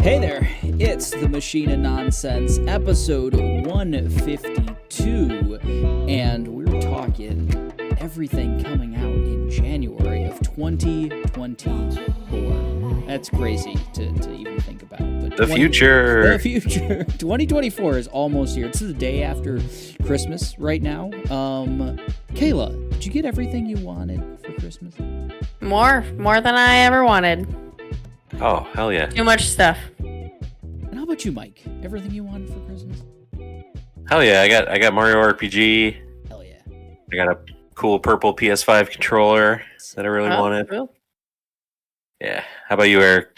Hey there, it's the Machine of Nonsense, episode 152, and we're talking everything coming out in January of 2024. That's crazy to even think about. But The future. 2024 is almost here. It's the day after Christmas right now. Kayla, did you get everything you wanted for Christmas? More than I ever wanted. Oh, hell yeah. Too much stuff. And how about you, Mike? Everything you wanted for Christmas? Hell yeah. I got Mario RPG. Hell yeah. I got a cool purple PS5 controller that I really wanted. Cool. Yeah. How about you, Eric?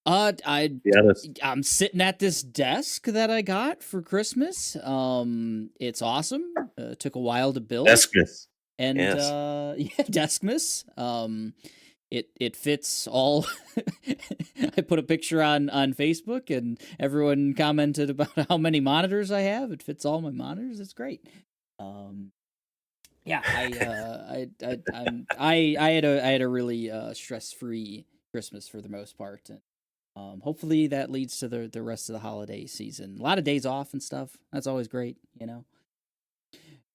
I'm sitting at this desk that I got for Christmas. It's awesome. Took a while to build. Deskmas. And yes. Yeah, Deskmas. It fits all. I put a picture on Facebook, and everyone commented about how many monitors I have. It fits all my monitors. It's great. Yeah, I had a really stress-free Christmas for the most part, and hopefully that leads to the rest of the holiday season. A lot of days off and stuff. That's always great, you know.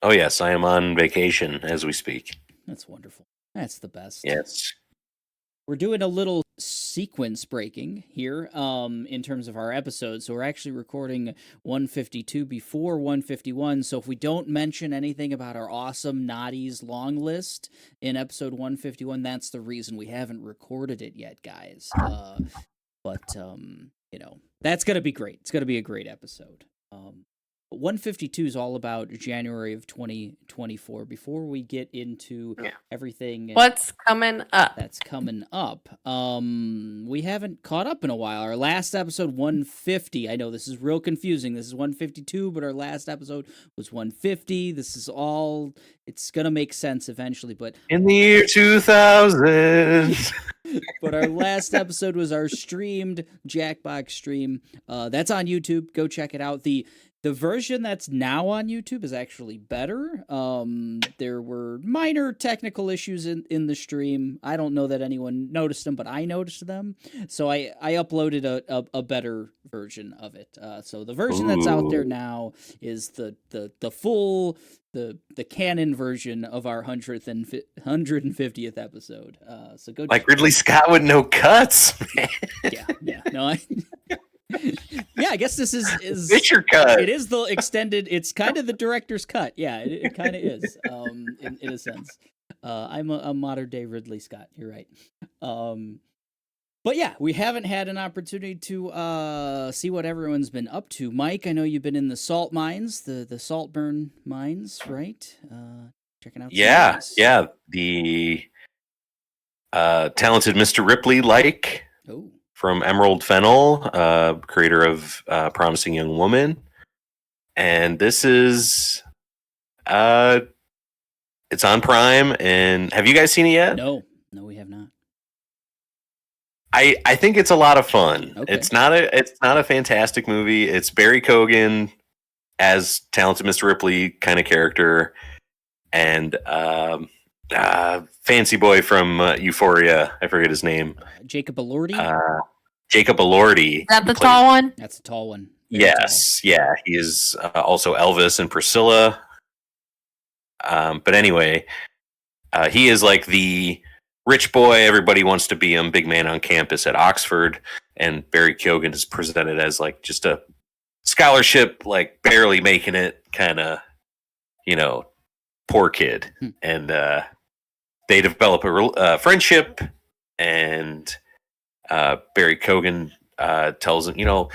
Oh, yes. I am on vacation as we speak. That's wonderful. That's the best. Yes. We're doing a little sequence breaking here in terms of our episodes. So we're actually recording 152 before 151. So if we don't mention anything about our awesome Naughties long list in episode 151, that's the reason we haven't recorded it yet, guys. But you know, that's going to be great. It's going to be a great episode. 152 is all about January of 2024. Before we get into everything, what's coming up? That's coming up. We haven't caught up in a while. Our last episode, 150. I know this is real confusing. This is 152, but our last episode was 150. This is all. It's gonna make sense eventually, but in the year 2000. But our last episode was our streamed Jackbox stream. That's on YouTube. Go check it out. The version that's now on YouTube is actually better. There were minor technical issues in the stream. I don't know that anyone noticed them, but I noticed them. So I uploaded a better version of it. So the version that's out there now is the full the canon version of our 150th episode. So go like Ridley Scott with no cuts, man. Yeah. No, yeah, I guess this is Fisher cut. It is the extended. It's kind of the director's cut. Yeah, it kind of is. In a sense, I'm a modern day Ridley Scott. You're right. But yeah, we haven't had an opportunity to see what everyone's been up to. Mike, I know you've been in the salt mines, the Saltburn mines, right? Checking out. Yeah. The talented Mr. Ripley, from Emerald Fennell, creator of Promising Young Woman. And this is, it's on Prime. And have you guys seen it yet? No, we have not. I think it's a lot of fun. Okay. It's not a fantastic movie. It's Barry Keoghan as talented Mr. Ripley kind of character. And fancy boy from Euphoria. I forget his name. Jacob Elordi? Jacob Elordi. Is that the tall one? That's a tall one. Yes. Tall. Yeah. He is also Elvis and Priscilla. But anyway, he is like the rich boy. Everybody wants to be him. Big man on campus at Oxford. And Barry Keoghan is presented as like just a scholarship, like barely making it kind of, poor kid. And they develop a friendship, and Barry Keoghan tells him,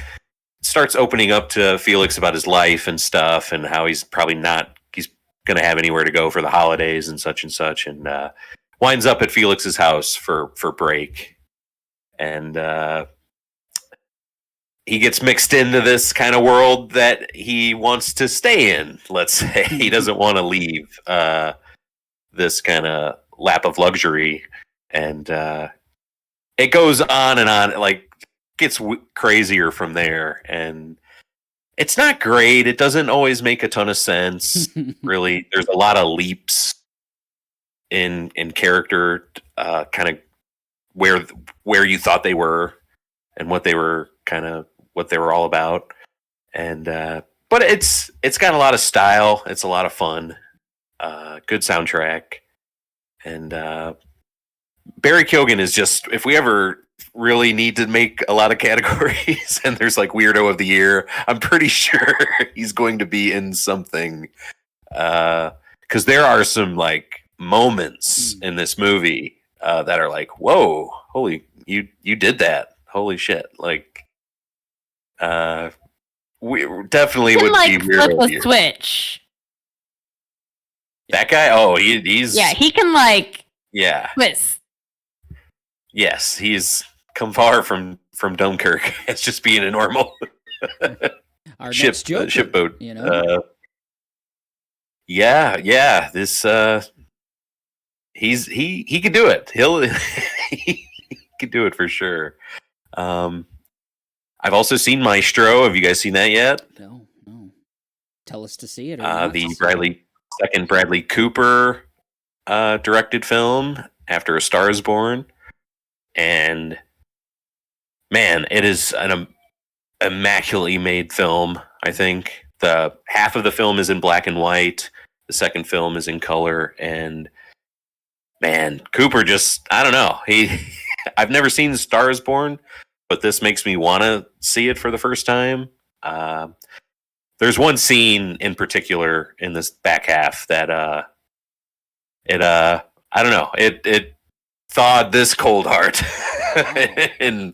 starts opening up to Felix about his life and stuff, and how he's probably he's going to have anywhere to go for the holidays and such, and winds up at Felix's house for break. And he gets mixed into this kind of world that he wants to stay in, let's say. He doesn't want to leave this kind of lap of luxury. And it goes on and on, like gets crazier from there. And it's not great. It doesn't always make a ton of sense, really. There's a lot of leaps in character, kind of where you thought they were and what they were kind of what they were all about. And but it's got a lot of style. It's a lot of fun. Good soundtrack. And Barry Keoghan is just, if we ever really need to make a lot of categories and there's like weirdo of the year, I'm pretty sure he's going to be in something. Because there are some like moments in this movie that are like, whoa, holy, you did that. Holy shit. Like, we definitely He can, would like, be flip weirdo of a the year. switch. That guy, oh, he's Yeah, he can, like, yeah. twist. Yes, he's come far from Dunkirk as just being a normal Our next Joker, shipboat. you know? Yeah. This he could do it. He could do it for sure. I've also seen Maestro. Have you guys seen that yet? No. Tell us to see it. Or The second Bradley Cooper directed film after A Star Is Born. And man, it is an immaculately made film. I think the half of the film is in black and white. The second film is in color. And man, Cooper just, I don't know. I've never seen Star Is Born, but this makes me want to see it for the first time. There's one scene in particular in this back half that I don't know. It thawed this cold heart in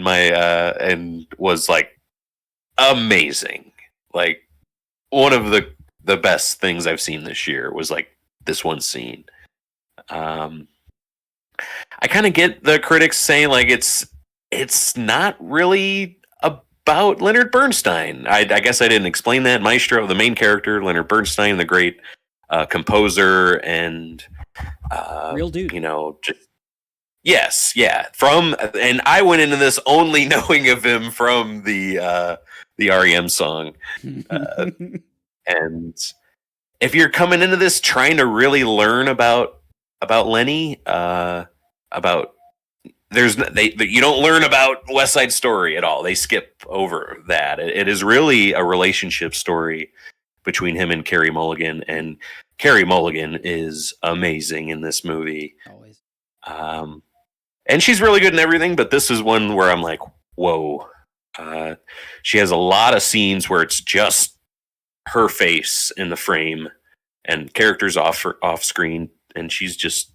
my and was like amazing. Like one of the best things I've seen this year was like this one scene. I kind of get the critics saying like it's not really about Leonard Bernstein. I guess I didn't explain that. Maestro, the main character, Leonard Bernstein, the great composer and real dude. You know, just yes, yeah. And I went into this only knowing of him from the REM song. And if you're coming into this trying to really learn about Lenny, about you don't learn about West Side Story at all. They skip over that. It is really a relationship story between him and Carey Mulligan, and Carey Mulligan is amazing in this movie. Always. And she's really good in everything, but this is one where I'm like, whoa. She has a lot of scenes where it's just her face in the frame and characters off screen, and she's just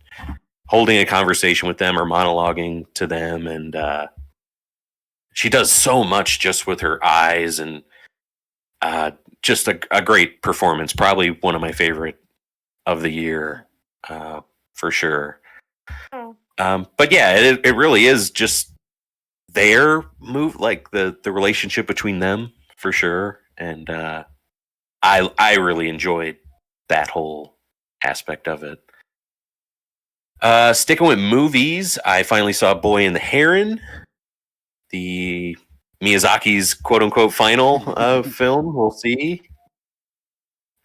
holding a conversation with them or monologuing to them, and she does so much just with her eyes, and just a great performance. Probably one of my favorite of the year, for sure. Oh. But yeah, it really is just their move, like the relationship between them, for sure. And I really enjoyed that whole aspect of it. Sticking with movies, I finally saw Boy and the Heron, the Miyazaki's quote-unquote final film. We'll see.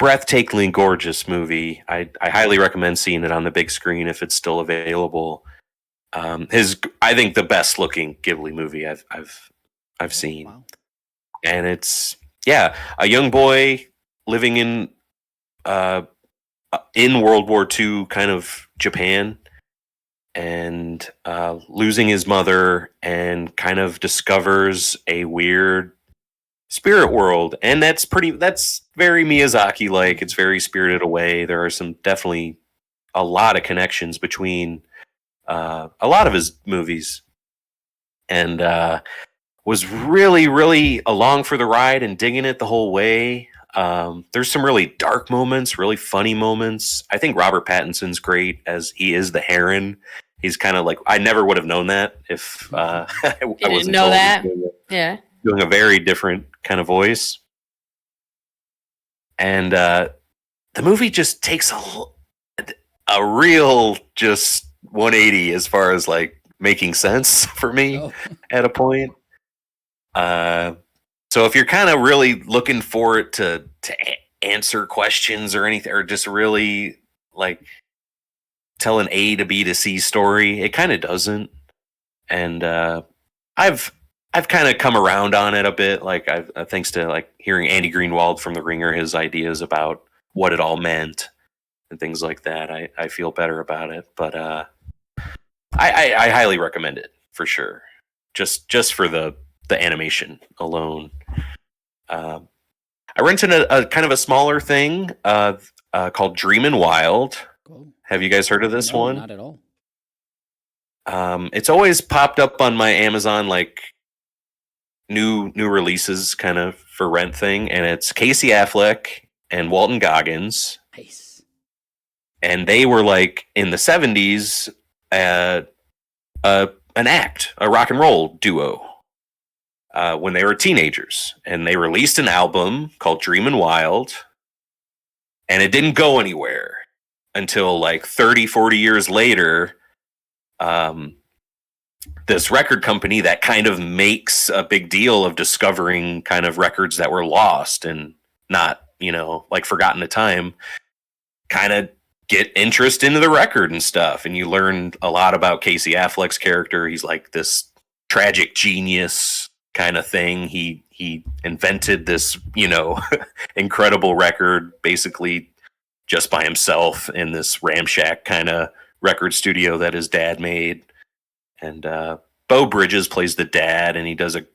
Breathtakingly gorgeous movie. I highly recommend seeing it on the big screen if it's still available. I think the best looking Ghibli movie I've seen. Wow. And it's a young boy living in World War II kind of Japan, and losing his mother, and kind of discovers a weird spirit world, and that's very Miyazaki like. It's very Spirited Away. There are definitely a lot of connections between a lot of his movies, and was really, really along for the ride and digging it the whole way. There's some really dark moments, really funny moments. I think Robert Pattinson's great as he is the Heron. He's kind of like, I never would have known that if I wasn't know told that. Yeah. Doing a very different kind of voice. And the movie just takes a real just 180 as far as like making sense for me at a point. So if you're kind of really looking for it to answer questions or anything, or just really like tell an A to B to C story, it kind of doesn't. And I've I've kind of come around on it a bit. Like I've thanks to like hearing Andy Greenwald from The Ringer, his ideas about what it all meant and things like that. I feel better about it. But I highly recommend it for sure. Just for the animation alone. I rented a kind of a smaller thing called Dreamin' Wild. Cool. Have you guys heard of this No, one? not at all. It's always popped up on my Amazon like new releases kind of for rent thing, and it's Casey Affleck and Walton Goggins, Nice. and they were like in the 70s an act, a rock and roll duo when they were teenagers, and they released an album called Dreamin' Wild, and it didn't go anywhere until like 30-40 years later. This record company that kind of makes a big deal of discovering kind of records that were lost and not, like forgotten to time, kind of get interest into the record and stuff. And you learn a lot about Casey Affleck's character. He's like this tragic genius kind of thing. He invented this, incredible record basically just by himself in this ramshack kind of record studio that his dad made. And Beau Bridges plays the dad, and he does a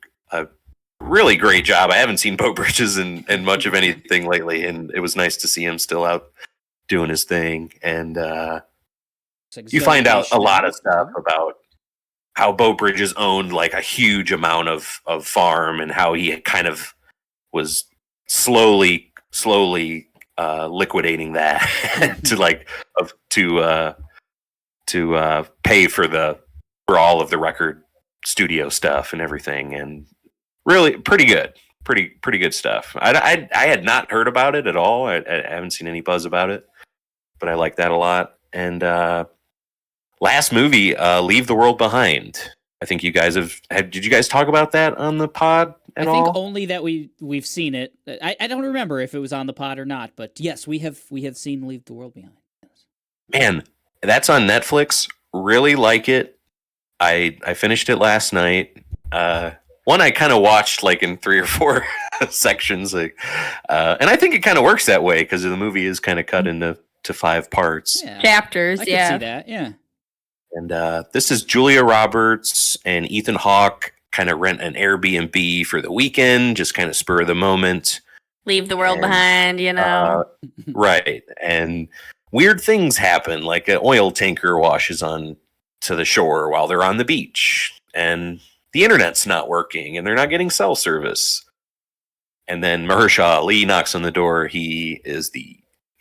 really great job. I haven't seen Beau Bridges in much of anything lately, and it was nice to see him still out doing his thing. And you find out a lot of stuff about how Beau Bridges owned like a huge amount of farm, and how he kind of was slowly liquidating that to pay for all of the record studio stuff and everything, and really pretty good stuff. I had not heard about it at all. I haven't seen any buzz about it, but I like that a lot. And last movie, Leave the World Behind. I think you guys did you guys talk about that on the pod at all? I think only that we've seen it. I don't remember if it was on the pod or not, but yes, we have seen Leave the World Behind. Yes. Man, that's on Netflix. Really like it. I finished it last night. One I kind of watched like in 3 or 4 sections, and I think it kind of works that way because the movie is kind of cut into 5 parts. Yeah. Chapters. I can see that. Yeah. And this is Julia Roberts and Ethan Hawke kind of rent an Airbnb for the weekend, just kind of spur of the moment. Leave the world behind, Right. And weird things happen, like an oil tanker washes on to the shore while they're on the beach, and the internet's not working, and they're not getting cell service. And then Mahershala Ali knocks on the door. He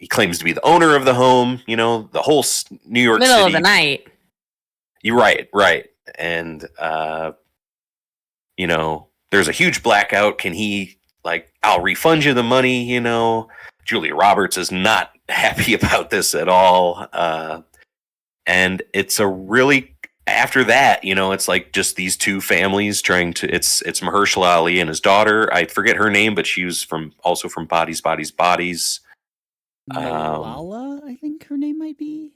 claims to be the owner of the home, the whole New York Middle City. of the night. You're right. And, there's a huge blackout. Can he, I'll refund you the money, Julia Roberts is not happy about this at all. And it's after that, it's like just these two families trying to, it's Mahershala Ali and his daughter. I forget her name, but she was also from Bodies. Malala, I think her name might be.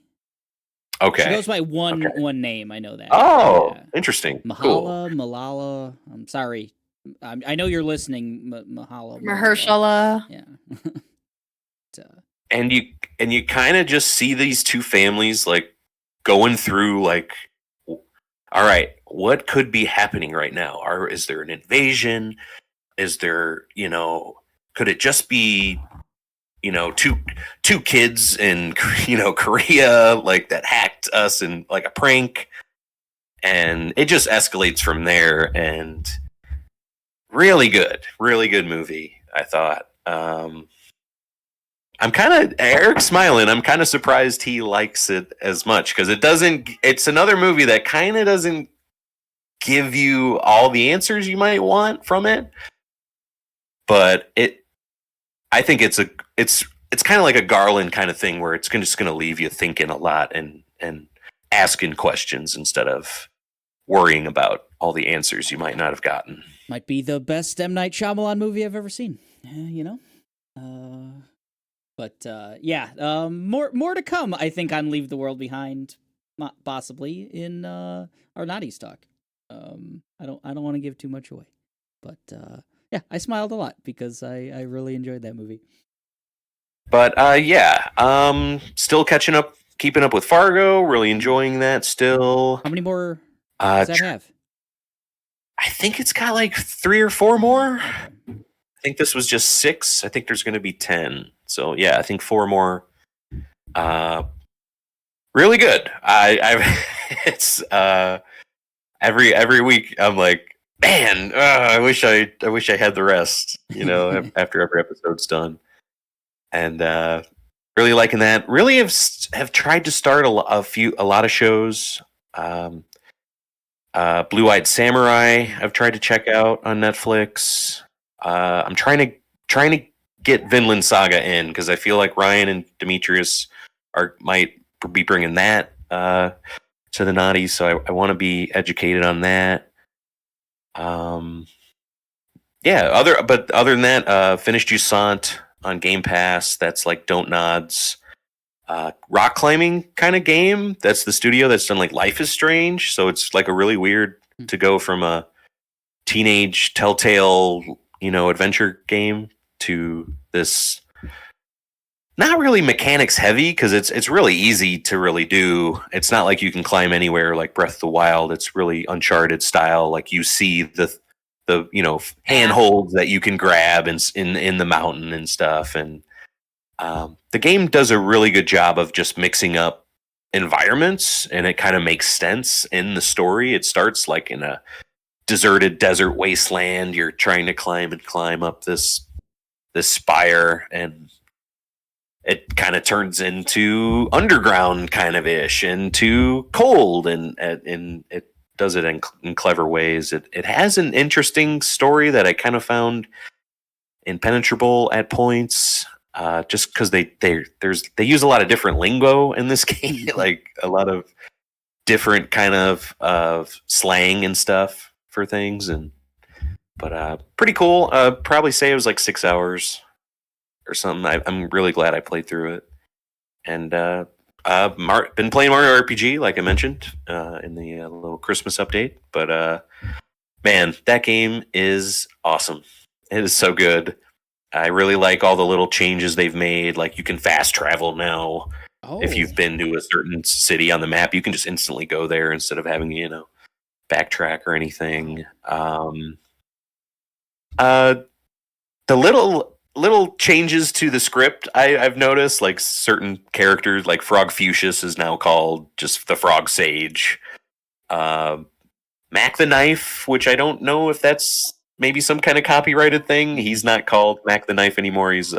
Okay. She goes by one name. I know that. Oh, yeah. Interesting. Malala. I'm sorry. I know you're listening, Mahala. Mahershala. Yeah. And you kind of just see these two families going through all right, what could be happening right now? Is there an invasion? Is there, could it just be, two kids in, Korea, that hacked us in a prank? And it just escalates from there, and really good movie, I thought. Eric's smiling. I'm kind of surprised he likes it as much, because it's another movie that kind of doesn't give you all the answers you might want from it. But I think it's kind of like a Garland kind of thing, where it's just going to leave you thinking a lot and asking questions instead of worrying about all the answers you might not have gotten. Might be the best M. Night Shyamalan movie I've ever seen. But more to come, I think, on Leave the World Behind, possibly in our Naughty's talk. I don't want to give too much away, but yeah, I smiled a lot because I really enjoyed that movie. But still catching up, keeping up with Fargo. Really enjoying that still. How many more does that have? I think it's got like 3 or 4 more. Okay. I think this was just 6. I think there's going to be 10. So yeah, I think 4 more. Really good. I've it's every week I'm like, man, I wish I had the rest. After every episode's done, and really liking that. Really have tried to start a lot of shows. Blue-Eyed Samurai I've tried to check out on Netflix. I'm trying to get Vinland Saga in because I feel like Ryan and Demetrius might be bringing that to the naughty, so I want to be educated on that. Other than that, finished Jusant on Game Pass. That's like Don't Nod's rock climbing kind of game. That's the studio that's done like Life is Strange, so it's like a really weird to go from a teenage Telltale adventure game to this not really mechanics heavy because it's really easy to really do. It's not like you can climb anywhere like Breath of the Wild. It's really Uncharted style. Like you see the handholds that you can grab in the mountain and stuff. And the game does a really good job of just mixing up environments, and it kind of makes sense in the story. It starts like in a deserted desert wasteland. You're trying to climb up this spire, and it kind of turns into underground kind of ish, into cold, and it does it in clever ways. It has an interesting story that I kind of found impenetrable at points, just because they use a lot of different lingo in this game, like a lot of different kind of slang and stuff for things, but pretty cool. Probably say it was like 6 hours or something. I'm really glad I played through it, and been playing Mario RPG like I mentioned in the little Christmas update. But man, that game is awesome. It is so good. I really like all the little changes they've made. Like you can fast travel now. If you've been to a certain city on the map, you can just instantly go there instead of having backtrack or anything. The little changes to the script I've noticed, like certain characters, like Frog Fuchsius is now called just the Frog Sage. Mac the Knife, which I don't know if that's maybe some kind of copyrighted thing. He's not called Mac the Knife anymore. He's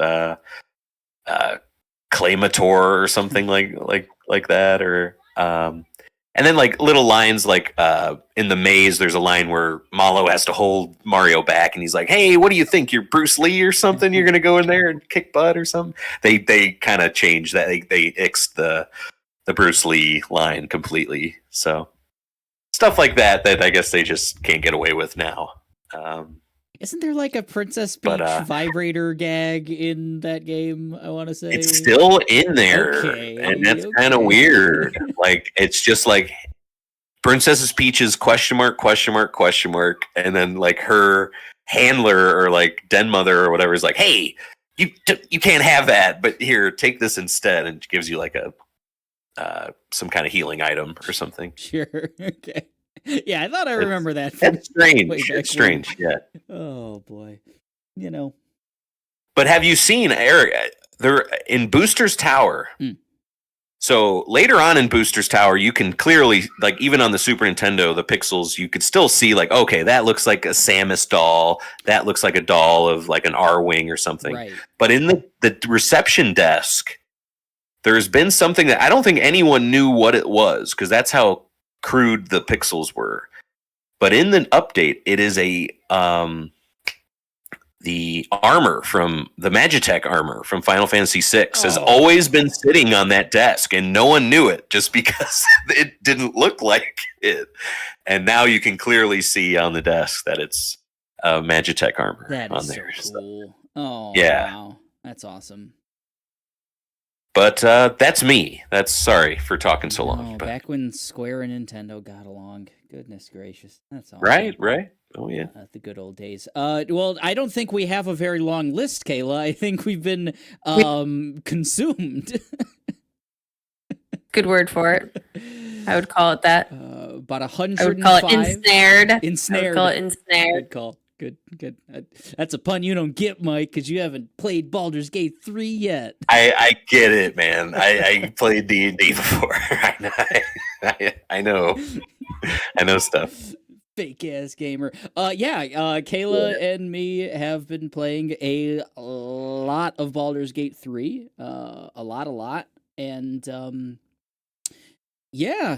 Claymator or something like that. Or and then like little lines like in the maze, there's a line where Malo has to hold Mario back, and he's like, "Hey, what do you think? You're Bruce Lee or something? You're gonna go in there and kick butt or something?" They kind of changed that. They ixed the Bruce Lee line completely. So stuff like that I guess they just can't get away with now. Isn't there like a Princess Peach vibrator gag in that game? I want to say it's still in there, and that's kind of weird. Like it's just like Princess Peach's question mark, and then like her handler or like den mother or whatever is like, "Hey, you can't have that, but here, take this instead," and gives you like a some kind of healing item or something. Sure. Okay. Yeah, I thought I remember that. That's strange. It's strange. Yeah. Oh boy. But have you seen Eric? They're in Booster's Tower. So later on in Booster's Tower, you can clearly, like even on the Super Nintendo, the pixels, you could still see like, okay, that looks like a Samus doll. That looks like a doll of like an R-Wing or something. Right. But in the reception desk, there's been something that I don't think anyone knew what it was, because that's how crude the pixels were. But in the update, it is the armor from the Magitech armor from Final Fantasy VI has always been sitting on that desk, and no one knew it just because it didn't look like it. And now you can clearly see on the desk that it's Magitech armor that on is there. So cool. Oh, yeah. Wow. That's awesome. But that's me. That's sorry for talking so long. But... back when Square and Nintendo got along. Goodness gracious. That's all. Right. Oh, yeah. The good old days. Well, I don't think we have a very long list, Kayla. I think we've been consumed. Good word for it. I would call it that. About 105. I would call it ensnared. Ensnared. I would call it ensnared. Good call. Good. That's a pun you don't get, Mike, because you haven't played Baldur's Gate 3 yet. I get it, man. I played D&D before. I know. I know stuff. Fake ass gamer. Kayla and me have been playing a lot of Baldur's Gate 3. A lot. And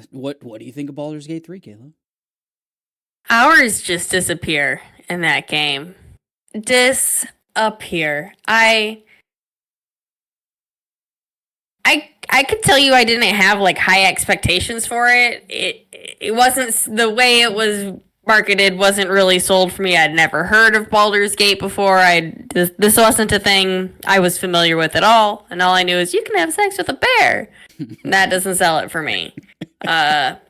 what do you think of Baldur's Gate 3, Kayla? Hours just disappear in that game. Disappear. I could tell you I didn't have like high expectations for it. It wasn't the way it was marketed. Wasn't really sold for me. I'd never heard of Baldur's Gate before. This wasn't a thing I was familiar with at all. And all I knew is you can have sex with a bear. And that doesn't sell it for me. But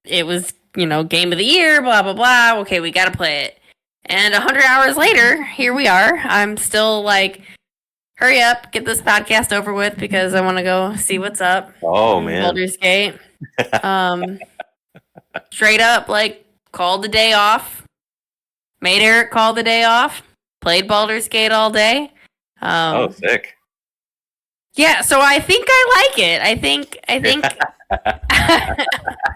it was, game of the year, blah, blah, blah. Okay, we got to play it. And 100 hours later, here we are. I'm still like, hurry up, get this podcast over with because I want to go see what's up. Oh, man. Baldur's Gate. Straight up, like, called the day off. Made Eric call the day off. Played Baldur's Gate all day. Sick. Yeah, so I think I like it. I think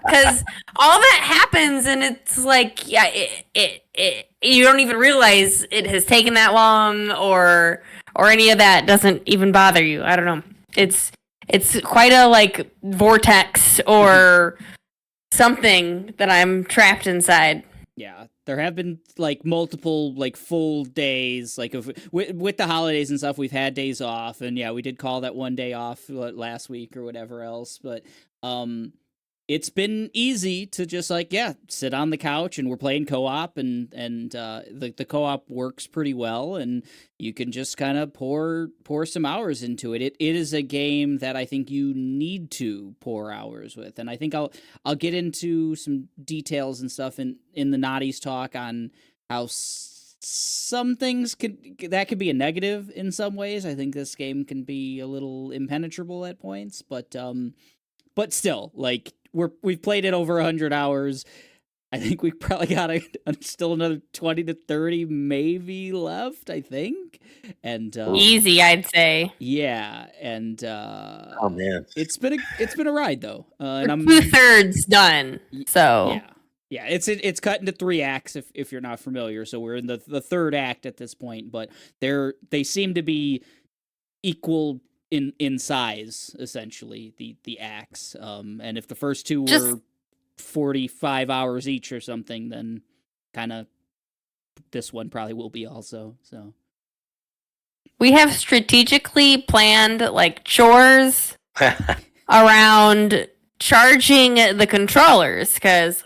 because all that happens and it's like, yeah, it you don't even realize it has taken that long or any of that doesn't even bother you. I don't know. It's quite a like vortex or something that I'm trapped inside. Yeah, there have been like multiple like full days, like with the holidays and stuff. We've had days off, and yeah, we did call that one day off last week or whatever else. But it's been easy to just like sit on the couch and we're playing co-op, and the co-op works pretty well, and you can just kind of pour some hours into it. It is a game that I think you need to pour hours with, and I think I'll get into some details and stuff in the Naughty's talk on how some things could be a negative in some ways. I think this game can be a little impenetrable at points, but still, like we've played it over 100 hours. I think we probably got still another 20 to 30 maybe left, I think. And easy, I'd say. Yeah, and oh man, it's been a ride though. And I'm 2/3 done. So yeah, it's cut into 3 acts if you're not familiar. So we're in the third act at this point, but they seem to be equal in size, essentially, the acts. And if the first 2 were 45 hours each or something, then kind of this one probably will be also. So we have strategically planned like chores around charging the controllers because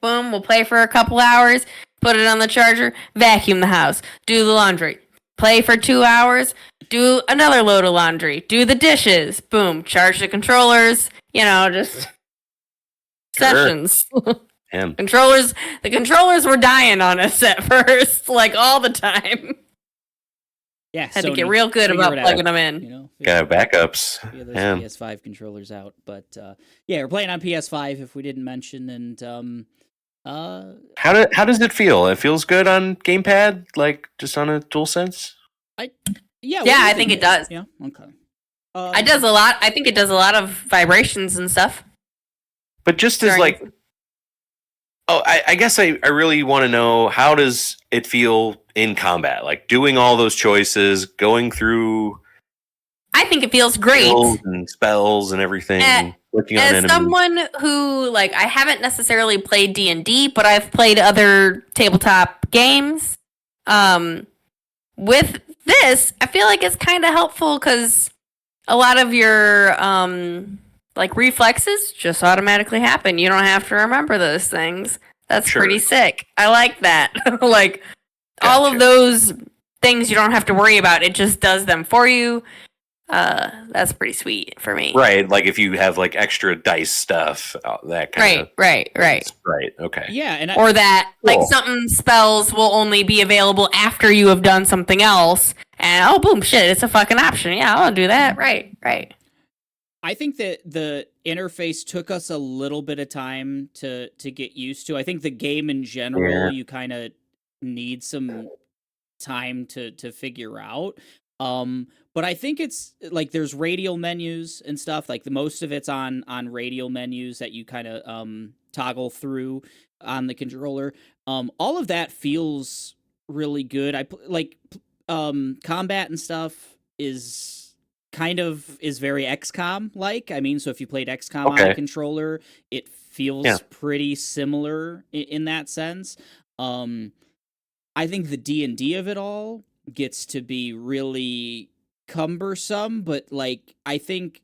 boom, we'll play for a couple hours, put it on the charger, vacuum the house, do the laundry, play for 2 hours, do another load of laundry, do the dishes, boom, charge the controllers, just sessions. The controllers were dying on us at first, like all the time. Yeah, had to get real good about plugging them in. Got backups. Yeah, those PS5 controllers out, but we're playing on PS5 if we didn't mention, and how does it feel? It feels good on gamepad, like just on a DualSense. I think it does. Yeah, okay. It does a lot. I think it does a lot of vibrations and stuff. But just as like, I guess I really want to know, how does it feel in combat? Like doing all those choices, going through. I think it feels great. And spells and everything. Looking on enemies. As someone who, like, I haven't necessarily played D&D, but I've played other tabletop games. With this, I feel like it's kind of helpful because a lot of your like reflexes just automatically happen. You don't have to remember those things. That's pretty sick. I like that. Like all of those things you don't have to worry about. It just does them for you. That's pretty sweet for me. Right, like if you have like extra dice stuff, that kind of Right. Right. Okay. Yeah, Or that like Cool. something spells will only be available after you have done something else, and boom, shit, it's a fucking option. Yeah, I'll do that. Right. I think that the interface took us a little bit of time to get used to. I think the game in general, you kind of need some time to figure out. But I think it's like there's radial menus and stuff. Like the most of it's on radial menus that you kind of toggle through on the controller. All of that feels really good. Combat and stuff is very XCOM like. I mean, so if you played XCOM on a controller, it feels pretty similar in that sense. I think the D&D of it all gets to be really cumbersome, but like I think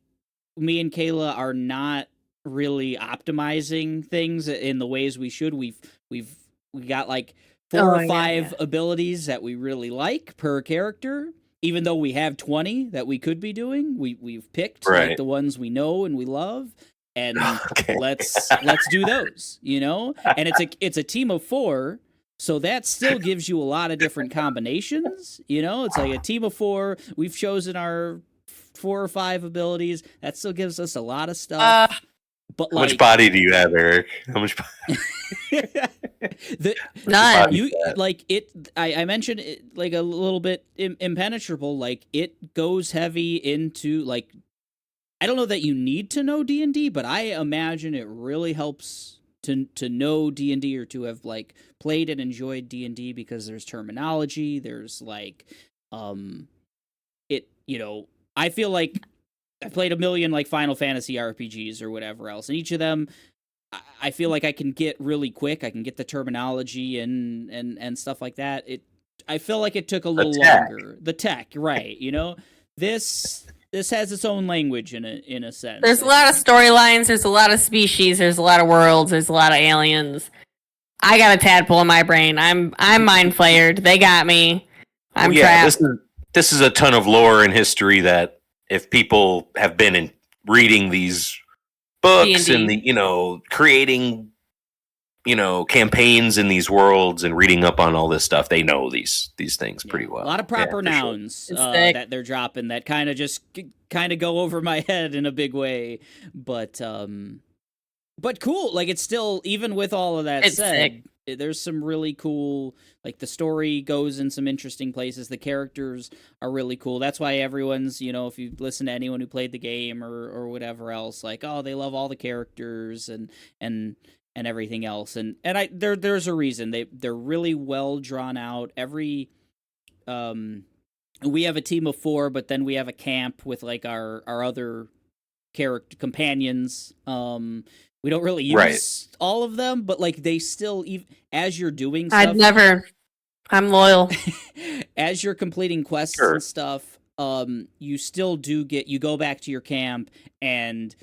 me and Kayla are not really optimizing things in the ways we should. We got like 4 or 5 abilities that we really like per character, even though we have 20 that we could be doing. We've picked like the ones we know and we love, and let's do those, you know? And it's a team of 4. So that still gives you a lot of different combinations, you know? It's like a team of 4. We've chosen our 4 or 5 abilities. That still gives us a lot of stuff. But how much body do you have, Eric? How much none. You like it. I mentioned it like a little bit impenetrable. Like it goes heavy into like. I don't know that you need to know D&D, but I imagine it really helps to know D&D or to have like played and enjoyed D&D because there's terminology. There's like, I feel like I've played a million like Final Fantasy RPGs or whatever else, and each of them I feel like I can get really quick. I can get the terminology and stuff like that. I feel like it took a little longer. The tech, right? You know, this has its own language in a sense. There's a lot of storylines. There's a lot of species. There's a lot of worlds. There's a lot of aliens. I got a tadpole in my brain. I'm mind flared. They got me. I'm trapped. This is a ton of lore and history that if people have been reading these books D&D. and creating campaigns in these worlds and reading up on all this stuff, they know these things pretty well. A lot of proper nouns that they're dropping that kind of just go over my head in a big way, but cool. Like it's still, even with all of that said, there's some really cool, like the story goes in some interesting places. The characters are really cool. That's why everyone's, if you listen to anyone who played the game or whatever else, like, oh, they love all the characters and everything else. And there's a reason. They're really well drawn out. We have a team of 4, but then we have a camp with like our other character companions. We don't really use all of them, but like they still, as you're doing stuff, I'm loyal. As you're completing quests and stuff, you still do you go back to your camp, and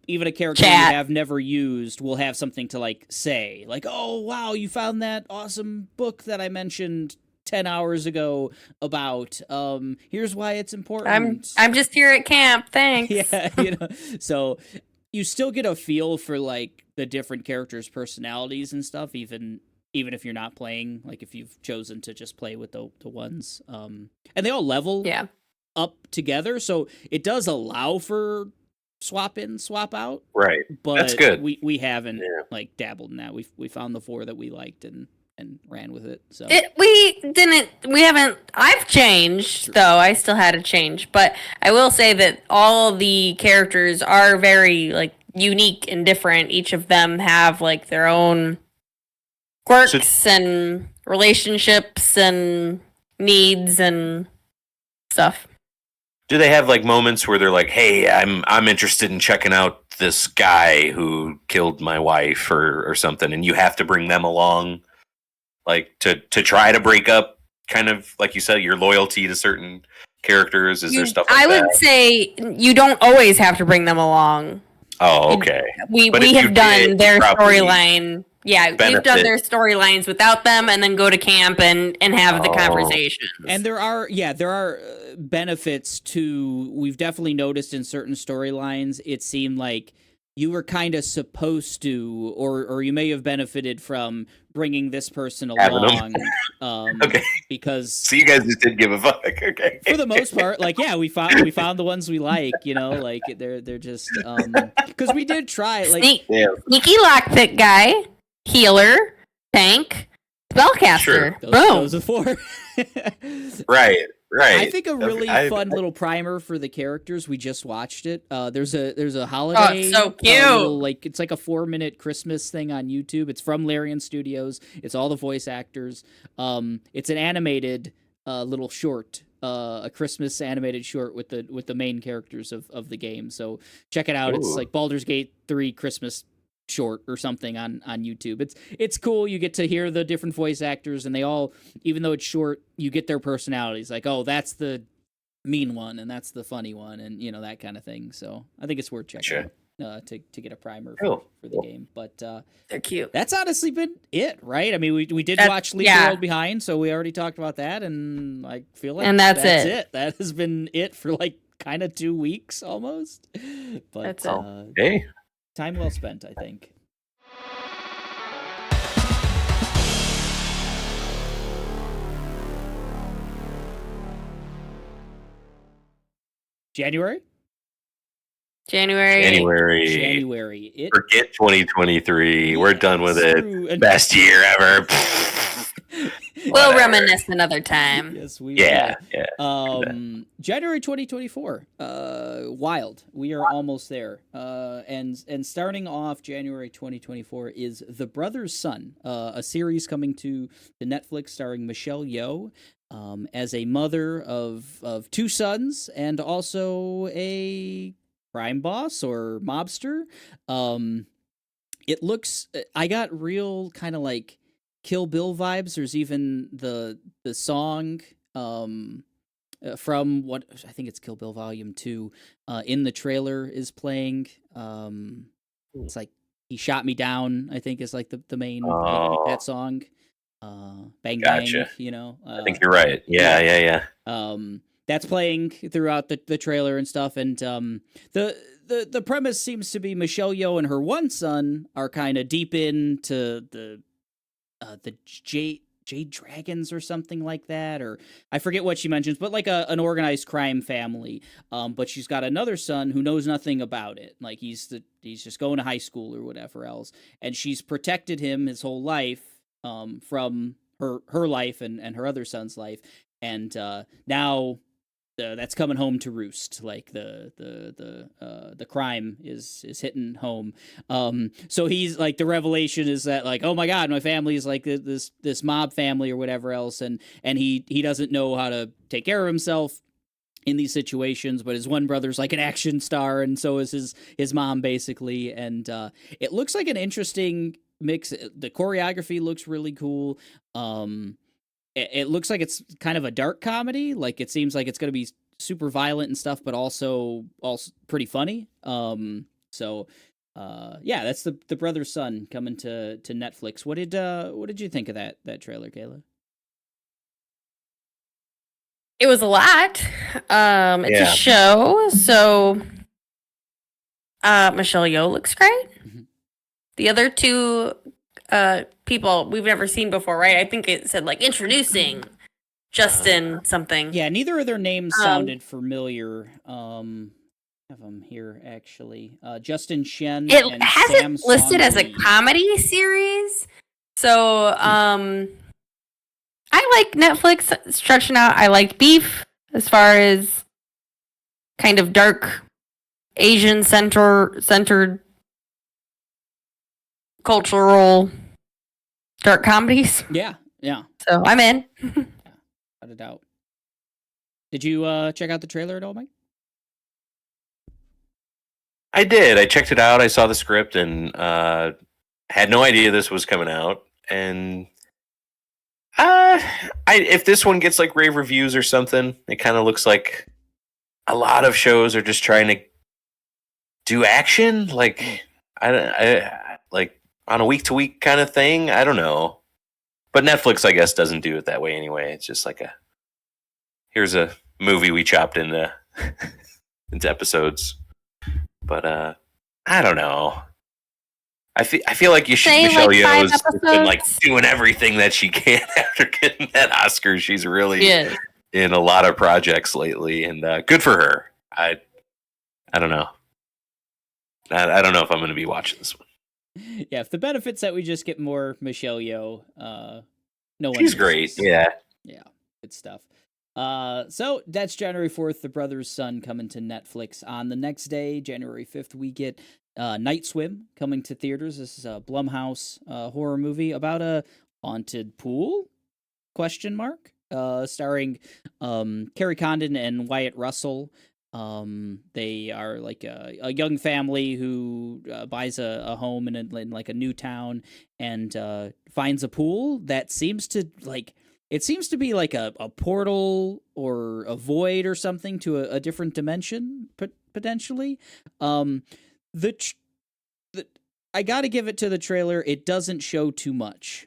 even a character you have never used will have something to like say, like, oh wow, you found that awesome book that I mentioned 10 hours ago about, here's why it's important. I'm just here at camp, thanks. Yeah, so you still get a feel for like the different characters' personalities and stuff, even if you're not playing, like if you've chosen to just play with the ones, and they all level up together, so it does allow for swap in, swap out. Right. But that's good. We haven't like dabbled in that. We found the 4 that we liked and ran with it. So we haven't. I've changed though. I still had to change, but I will say that all the characters are very like unique and different. Each of them have like their own quirks and relationships and needs and stuff. Do they have like moments where they're like, "Hey, I'm interested in checking out this guy who killed my wife," or something, and you have to bring them along, like to try to break up, kind of like you said, your loyalty to certain characters? Is there stuff like that? I would say you don't always have to bring them along. Oh, okay. We have done their storyline Yeah, we've done their storylines without them, and then go to camp and have the conversations. And there are benefits to. We've definitely noticed in certain storylines, it seemed like you were kind of supposed to, or you may have benefited from bringing this person along. Okay. Because so you guys just didn't give a fuck. Okay. For the most part, like we found the ones we like. Like they're just because we did try sneaky lockpick guy. Healer, tank, spellcaster. Sure. Boom. Those are 4. Right. I think a really fun little primer for the characters. We just watched it. There's a holiday. Oh, it's so cute. It's like a 4-minute Christmas thing on YouTube. It's from Larian Studios. It's all the voice actors. It's an animated little short. A Christmas animated short with the main characters of the game. So check it out. Ooh. It's like Baldur's Gate 3 Christmas short or something on YouTube. It's cool. You get to hear the different voice actors, and they all, even though it's short, you get their personalities. Like, oh, that's the mean one, and that's the funny one, and that kind of thing. So I think it's worth checking out to get a primer for the game. But they're cute. That's honestly been it, right? I mean, we did watch Leave the World Behind, so we already talked about that, and I feel like that's it. That has been it for like kind of 2 weeks almost. But that's okay. Time well spent, I think. January. Forget 2023. We're done with it. Best year ever. We'll reminisce another time. Yes, we will. January 2024. Wild. We are almost there. And starting off January 2024 is The Brother's Son, a series coming to Netflix starring Michelle Yeoh as a mother of 2 sons and also a crime boss or mobster. It looks. I got real kind of like Kill Bill vibes. There's even the song from what I think it's Kill Bill Volume 2 in the trailer is playing. It's like He Shot Me Down, I think is like the main that song. Bang gotcha. Bang, I think you're right. Yeah. That's playing throughout the trailer and stuff, and the premise seems to be Michelle Yeoh and her one son are kind of deep into the Jade Dragons or something like that, or I forget what she mentions, but like an organized crime family. But she's got another son who knows nothing about it. Like he's just going to high school or whatever else, and she's protected him his whole life from her life and her other son's life, and now that's coming home to roost. Like the crime is hitting home. So he's like, the revelation is that like, oh my God, my family is like this mob family or whatever else, and he doesn't know how to take care of himself in these situations, but his one brother's like an action star, and so is his mom basically, and it looks like an interesting mix. The choreography looks really cool. It looks like it's kind of a dark comedy. Like it seems like it's going to be super violent and stuff, but also pretty funny. So that's the Brother's Son coming to Netflix. What did you think of that trailer, Kayla? It was a lot. It's a show, so Michelle Yeoh looks great. Mm-hmm. The other 2 people we've never seen before, right? I think it said like introducing Justin something. Yeah, neither of their names sounded familiar. I have them here actually. Justin Shen. It has it listed as a comedy series, so I like Netflix stretching out. I like Beef as far as kind of dark Asian centered cultural dark comedies. Yeah. So I'm in. Without a doubt. Did you check out the trailer at all, Mike? I did. I checked it out. I saw the script and had no idea this was coming out. And if this one gets like rave reviews or something, it kind of looks like a lot of shows are just trying to do action. Like I like on a week-to-week kind of thing. I don't know. But Netflix, I guess, doesn't do it that way anyway. It's just like here's a movie we chopped into episodes. But I don't know. I feel like Michelle like 5 Yeoh's been like episodes? doing everything that she can after getting that Oscar. She's really in a lot of projects lately, and good for her. I don't know. I don't know if I'm going to be watching this one. Yeah, if the benefits that we just get more Michelle Yeoh, no one. She's great. Yeah, good stuff. So that's January 4th, The Brother's Son coming to Netflix. On the next day, January 5th, we get Night Swim coming to theaters. This is a Blumhouse horror movie about a haunted pool? ? Starring Carrie Condon and Wyatt Russell. They are like a young family who buys a home in like a new town and finds a pool that seems to like. It seems to be like a portal or a void or something to a different dimension, potentially. I got to give it to the trailer. It doesn't show too much.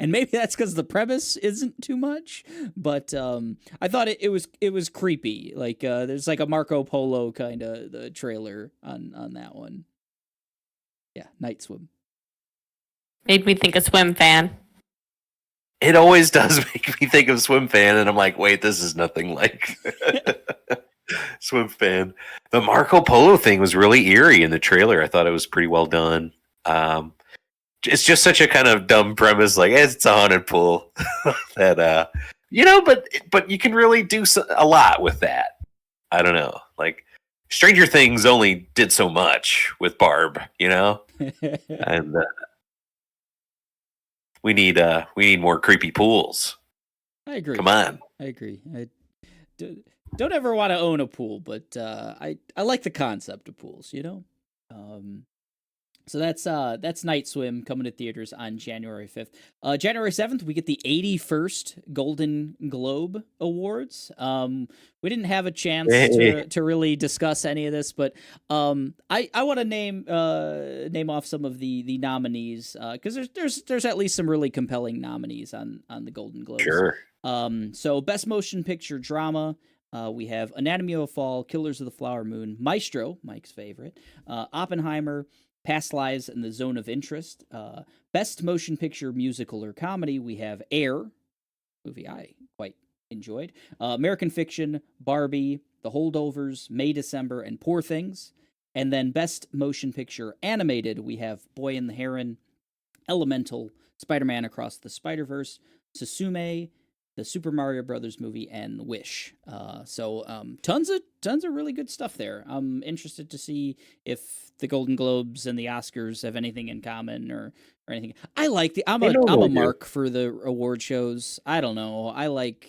And maybe that's because the premise isn't too much. But I thought it was creepy. Like there's like a Marco Polo kind of the trailer on that one. Yeah, Night Swim. Made me think of Swim Fan. it always does make me think of Swim Fan, and I'm like, wait, this is nothing like Swim Fan. The Marco Polo thing was really eerie in the trailer. I thought it was pretty well done. It's just such a kind of dumb premise, like it's a haunted pool that but you can really do a lot with that. I don't know, like Stranger Things only did so much with Barb, and we need more creepy pools. I agree. Come on. I agree. I don't ever want to own a pool, but I like the concept of pools, So that's Night Swim coming to theaters on January 5th. January 7th, we get the 81st Golden Globe Awards. We didn't have a chance to really discuss any of this, but I want to name off some of the nominees because there's at least some really compelling nominees on the Golden Globes. Sure. So Best Motion Picture Drama. We have Anatomy of a Fall, Killers of the Flower Moon, Maestro, Mike's favorite, Oppenheimer, Past Lives, and The Zone of Interest. Best Motion Picture Musical or Comedy, we have Air, movie I quite enjoyed, American Fiction, Barbie, The Holdovers, May, December, and Poor Things. And then Best Motion Picture Animated, we have Boy and the Heron, Elemental, Spider-Man Across the Spider-Verse, Suzume, the Super Mario Brothers movie, and Wish. So tons of really good stuff there. I'm interested to see if the Golden Globes and the Oscars have anything in common or anything. I'm a mark for the award shows. I don't know. I like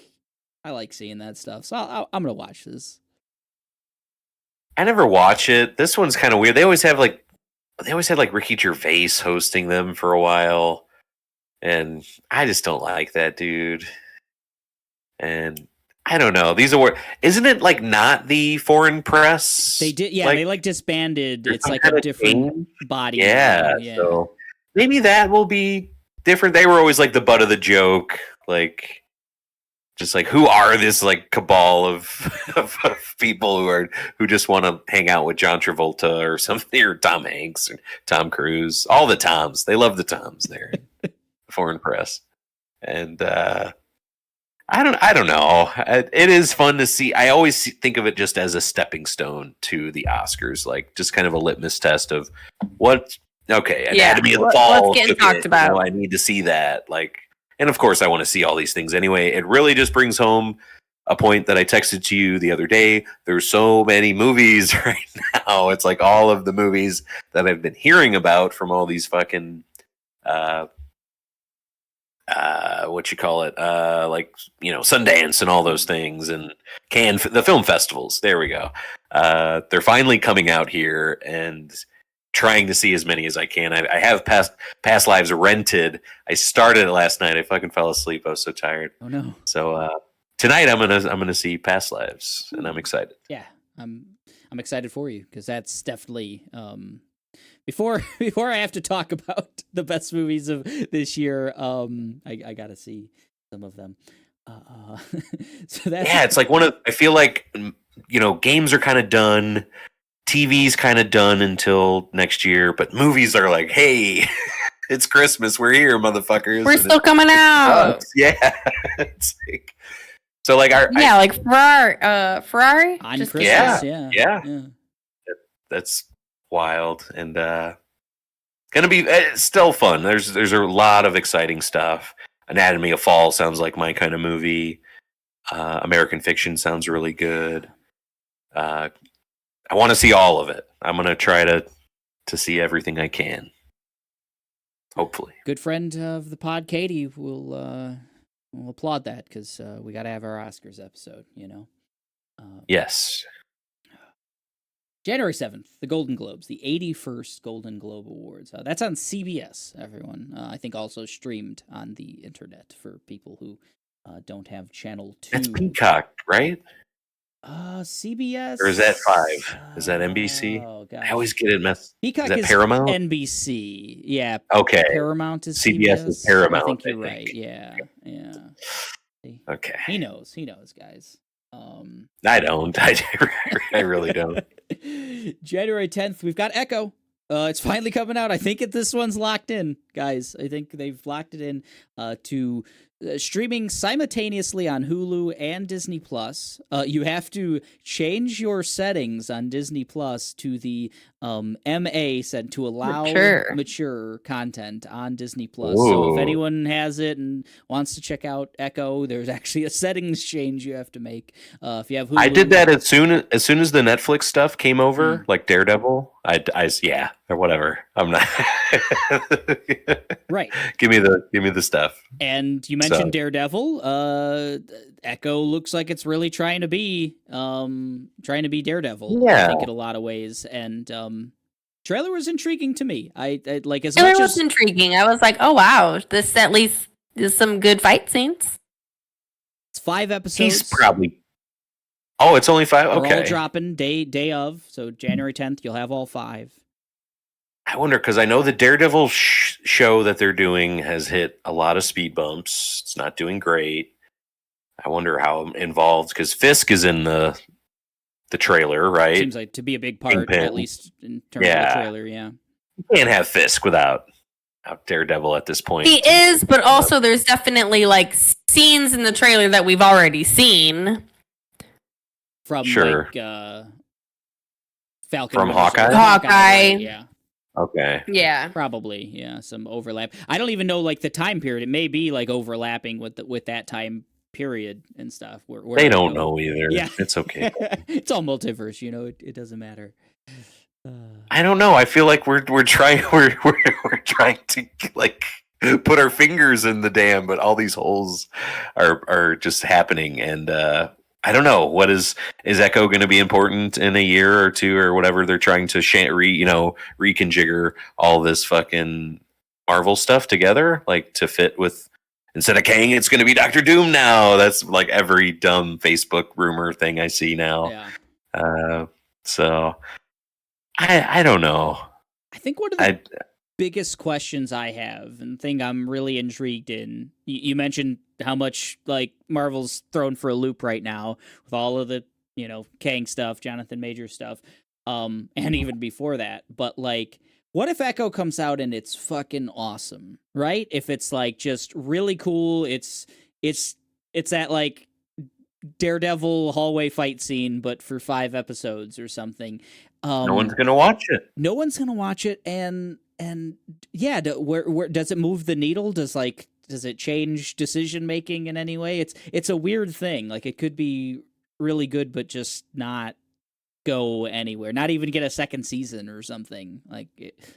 seeing that stuff. So I'm gonna watch this. I never watch it. This one's kind of weird. They always had like Ricky Gervais hosting them for a while, and I just don't like that dude. And I don't know. These awards, isn't it like not the foreign press? They did, yeah. They like disbanded. It's like a different body. Yeah. So maybe that will be different. They were always like the butt of the joke, like just like who are this like cabal of people who just want to hang out with John Travolta or something, or Tom Hanks or Tom Cruise, all the Toms. They love the Toms there, the foreign press, and. I don't know. It is fun to see. I always think of it just as a stepping stone to the Oscars, like just kind of a litmus test of what. Okay, Anatomy of the Fall. What's getting talked about? I need to see that. Like, and of course, I want to see all these things anyway. It really just brings home a point that I texted to you the other day. There's so many movies right now. It's like all of the movies that I've been hearing about from all these fucking. Sundance and all those things, and Cannes, the film festivals. There we go. They're finally coming out here, and trying to see as many as I can. I have Past Lives rented. I started it last night. I fucking fell asleep. I was so tired. Oh no. So tonight I'm gonna see Past Lives, and I'm excited. Yeah, I'm excited for you because that's definitely before I have to talk about the best movies of this year, I gotta see some of them. So that's it's like I feel like, games are kind of done. TV's kind of done until next year, but movies are like, hey, it's Christmas. We're here, motherfuckers. We're still coming out. Yeah. It's like, so like like Ferrari on Just Christmas. Yeah. That's wild. And gonna be still fun. There's a lot of exciting stuff. Anatomy of Fall sounds like my kind of movie. American Fiction sounds really good. I want to see all of it. I'm gonna try to see everything I can. Hopefully. Good friend of the pod, Katie, will applaud that because we got to have our Oscars episode. Yes. January 7th, the Golden Globes, the 81st Golden Globe Awards. That's on CBS, everyone. I think also streamed on the internet for people who don't have Channel 2. That's Peacock, right? CBS. Or is that 5? Is that NBC? Oh, gosh. I always get it messed. Peacock is Paramount? NBC. Yeah. Okay. Paramount is CBS is Paramount. I think you're right. Yeah. Okay. He knows, guys. I don't. I really don't. January 10th, we've got Echo. It's finally coming out. I think this one's locked in, guys. I think they've locked it in to streaming simultaneously on Hulu and Disney Plus. You have to change your settings on Disney Plus to the MA set to allow mature content on Disney Plus. Whoa. So if anyone has it and wants to check out Echo, there's actually a settings change you have to make. If you have Hulu, I did that as soon as the Netflix stuff came over, like Daredevil. Or whatever. I'm not right. Give me the stuff. And you mentioned Daredevil. Echo looks like it's really trying to be Daredevil. Yeah. I think in a lot of ways. And trailer was intriguing to me. I like as trailer much was as intriguing. I was like, oh wow, this at least is some good fight scenes. It's 5 episodes. He's probably. Oh, it's only 5. Okay. They're all dropping day of. So January 10th, you'll have all 5. I wonder because I know the Daredevil show that they're doing has hit a lot of speed bumps. It's not doing great. I wonder how involved because Fisk is in the trailer, right? Seems like to be a big part, Kingpin. at least in terms of the trailer. Yeah, you can't have Fisk without Daredevil at this point. He is, but also there's definitely like scenes in the trailer that we've already seen from Falcon from Hawkeye. Hawkeye, yeah. Okay. Yeah. Probably, yeah, some overlap. I don't even know like the time period. It may be like overlapping with that time period and stuff. Where they don't know either. Yeah. It's okay. It's all multiverse, it doesn't matter. I don't know. I feel like we're trying we're trying to like put our fingers in the dam, but all these holes are just happening and I don't know. What is Echo going to be important in a year or two or whatever? They're trying to reconfigure all this fucking Marvel stuff together, like to fit with. Instead of Kang, it's going to be Doctor Doom now. That's like every dumb Facebook rumor thing I see now. Yeah. So I don't know. I think one of the biggest questions I have and thing I'm really intrigued in. You mentioned how much like Marvel's thrown for a loop right now with all of the Kang stuff, Jonathan Major stuff, and even before that. But like, what if Echo comes out and it's fucking awesome, right? If it's like just really cool, it's that like Daredevil hallway fight scene, but for 5 episodes or something. No one's gonna watch it. No one's gonna watch it, and yeah, where does it move the needle? Does it change decision making in any way? It's a weird thing. Like it could be really good, but just not go anywhere. Not even get a second season or something. Like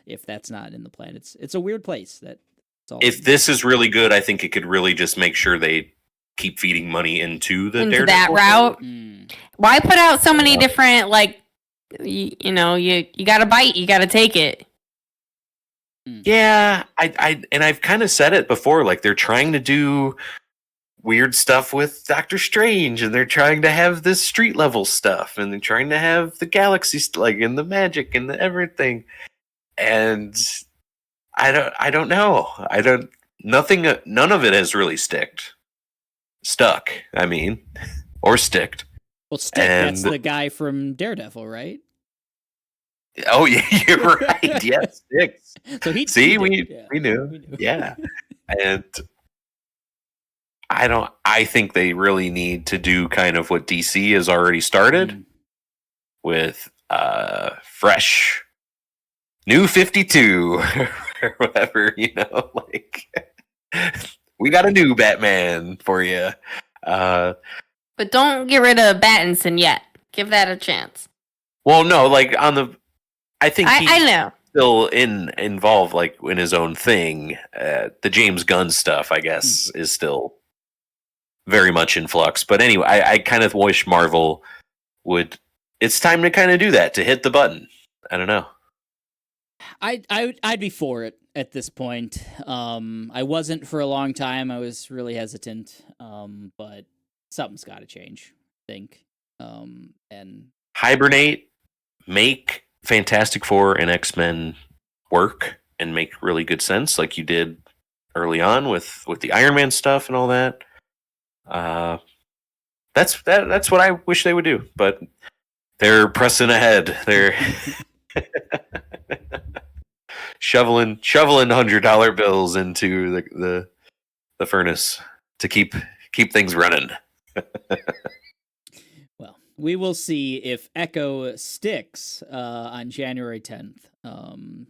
if that's not in the plan, it's a weird place. If this is really good, I think it could really just make sure they keep feeding money into Daredevil that route. Why put out so many different like you got to bite, you got to take it. Yeah, I've kind of said it before. Like they're trying to do weird stuff with Doctor Strange, and they're trying to have this street level stuff, and they're trying to have the galaxy like and the magic and the everything. and I don't know. None of it has really stuck. I mean, or sticked. Well, Stick, that's the guy from Daredevil, right? Oh yeah, you're right. Yes, sticks. So we knew. Yeah. And I think they really need to do kind of what DC has already started with fresh new 52 or whatever, like we got a new Batman for you. But don't get rid of Pattinson yet. Give that a chance. Well, no, like I think I know. Still involved like in his own thing. The James Gunn stuff, I guess, is still very much in flux. But anyway, I kind of wish Marvel would. It's time to kind of do that, to hit the button. I don't know. I'd be for it at this point. I wasn't for a long time. I was really hesitant. But something's got to change, I think. And hibernate, make Fantastic Four and X-Men work and make really good sense, like you did early on with the Iron Man stuff and all that. That's what I wish they would do, but they're pressing ahead. They're shoveling $100 bills into the furnace to keep things running. Well, we will see if Echo sticks on January 10th.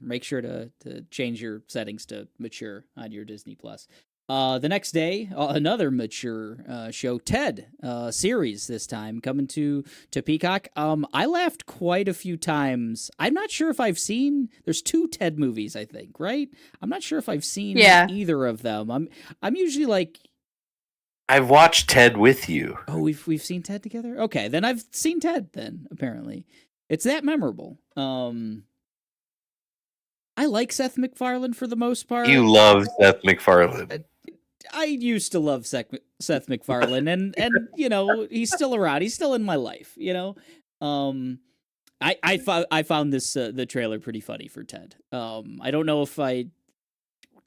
Make sure to change your settings to mature on your Disney Plus. The next day, another mature show, Ted series this time, coming to Peacock. I laughed quite a few times. I'm not sure if I've seen. There's 2 Ted movies, I think, right? I'm not sure if I've seen either of them. I'm usually like. I've watched Ted with you. Oh, we've seen Ted together? Okay, then I've seen Ted then, apparently. It's that memorable. I like Seth MacFarlane for the most part. You love Seth MacFarlane. I used to love Seth MacFarlane, and he's still around. He's still in my life, I found this the trailer pretty funny for Ted. I don't know if I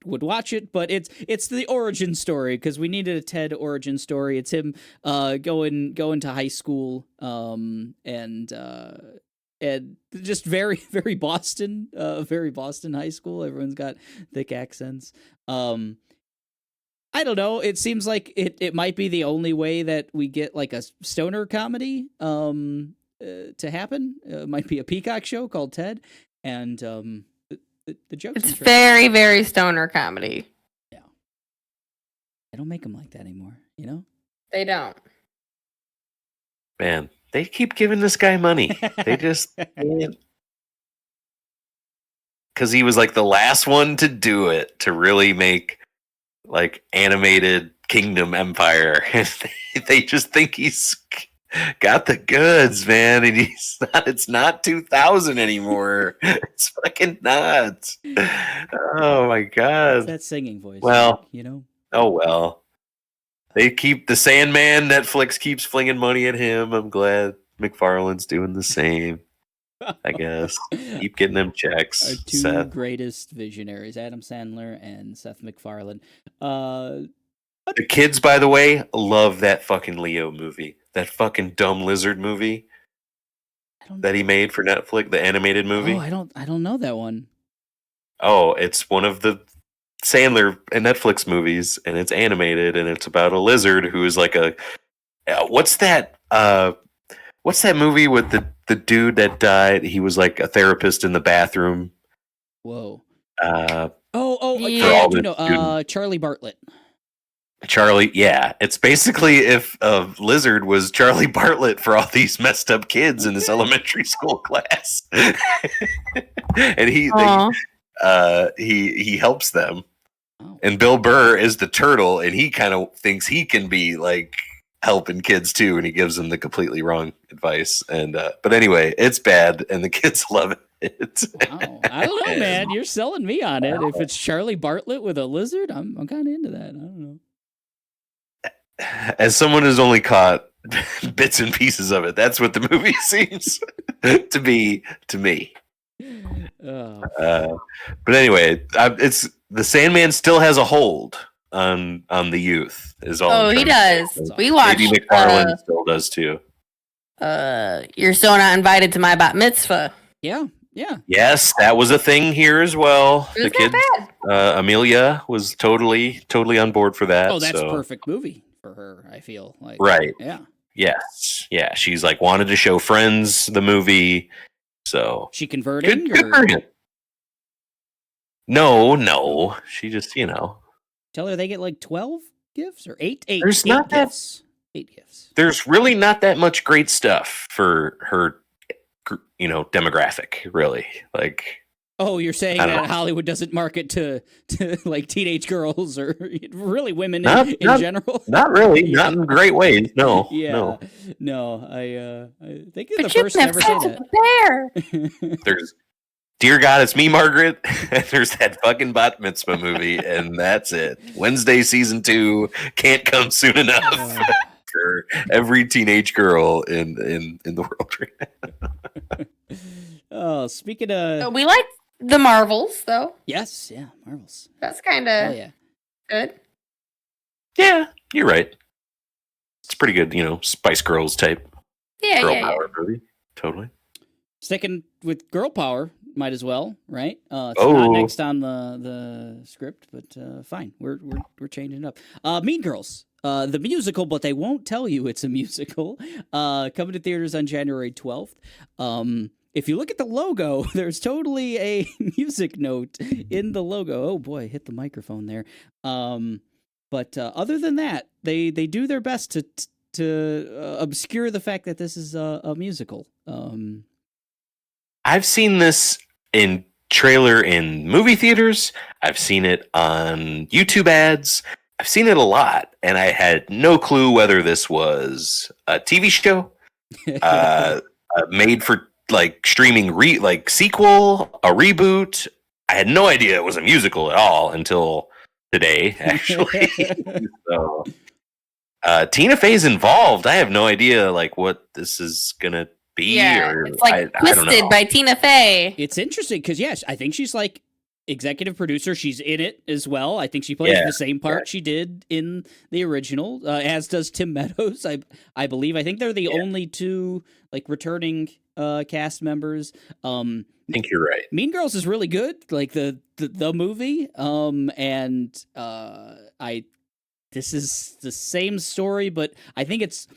would watch it, but it's the origin story, because we needed a Ted origin story. It's him going to high school and just very very Boston high school. Everyone's got thick accents. I don't know. It seems like it might be the only way that we get like a stoner comedy to happen. It might be a Peacock show called Ted, and the jokes. It's very, very stoner comedy. Yeah, they don't make them like that anymore. They don't. Man, they keep giving this guy money. They just because he was like the last one to do it, to really make like animated Kingdom Empire. They just think he's got the goods, man, and it's not 2000 anymore. It's fucking nuts. Oh my god. It's that singing voice. Well, oh well. They keep the Sandman. Netflix keeps flinging money at him. I'm glad McFarlane's doing the same. I guess keep getting them checks. Our 2 Seth. greatest visionaries, Adam Sandler and Seth MacFarlane. The kids, by the way, love that fucking Leo movie. That fucking dumb lizard movie that he made for Netflix, the animated movie. Oh, I don't know that one. Oh, it's one of the Sandler and Netflix movies, and it's animated, and it's about a lizard who is like a what's that movie with the dude that died? He was like a therapist in the bathroom. Whoa. Yeah. I do know. Charlie Bartlett. Charlie, yeah. It's basically if a lizard was Charlie Bartlett for all these messed up kids in this elementary school class. And he helps them. Oh. And Bill Burr is the turtle, and he kind of thinks he can be like helping kids too, and he gives them the completely wrong advice. And but anyway, it's bad, and the kids love it. Wow. I don't know, man. You're selling me on it. If it's Charlie Bartlett with a lizard, I'm kind of into that. I don't know. As someone who's only caught bits and pieces of it, that's what the movie seems to be to me. But anyway, it's the Sandman still has a hold on the youth. Is all. Oh, he does. We watched. Maybe McFarlane still does too. You're so not invited to my bat mitzvah. Yeah. Yes, that was a thing here as well. It was The kids, Amelia was totally on board for that. Oh, that's a perfect movie for her. I feel like. Right. Yeah. Yes. Yeah. She's like wanted to show friends the movie. So she converting? Good for him. No. She just tell her they get like 12 gifts or 8. There's eight not gifts. 8 gifts. There's really not that much great stuff for her. Demographic, really. Like, oh, you're saying that Hollywood doesn't market to like teenage girls or really women in general? Not really. Not in great ways. No. Yeah. No. I think you're but the first to ever say that. There's Dear God, It's Me, Margaret. And there's that fucking bat mitzvah movie, and that's it. Wednesday season 2 can't come soon enough. For every teenage girl in the world right now. Oh, speaking of, we like the Marvels, though. Yes, yeah, Marvels. That's kind of good. Yeah, you're right. It's pretty good, Spice Girls type. Girl power movie, totally. Sticking with girl power, might as well, right? It's not next on the script, but fine. We're changing it up. Mean Girls. The musical, but they won't tell you it's a musical. Coming to theaters on January 12th. If you look at the logo, there's totally a music note in the logo. Oh boy, hit the microphone there. But other than that, they do their best to obscure the fact that this is a musical. I've seen this in trailer in movie theaters. I've seen it on YouTube ads. I've seen it a lot, and I had no clue whether this was a TV show, made for like streaming, sequel, a reboot. I had no idea it was a musical at all until today, actually. So, Tina Fey's involved. I have no idea what this is gonna be. Yeah, it's like twisted by Tina Fey. It's interesting because I think she's like executive producer. She's in it as well. I think she plays the same part she did in the original, as does Tim Meadows. I believe. I think they're the only two returning cast members. I think you're right. Mean Girls is really good, like the movie. And this is the same story, but I think it's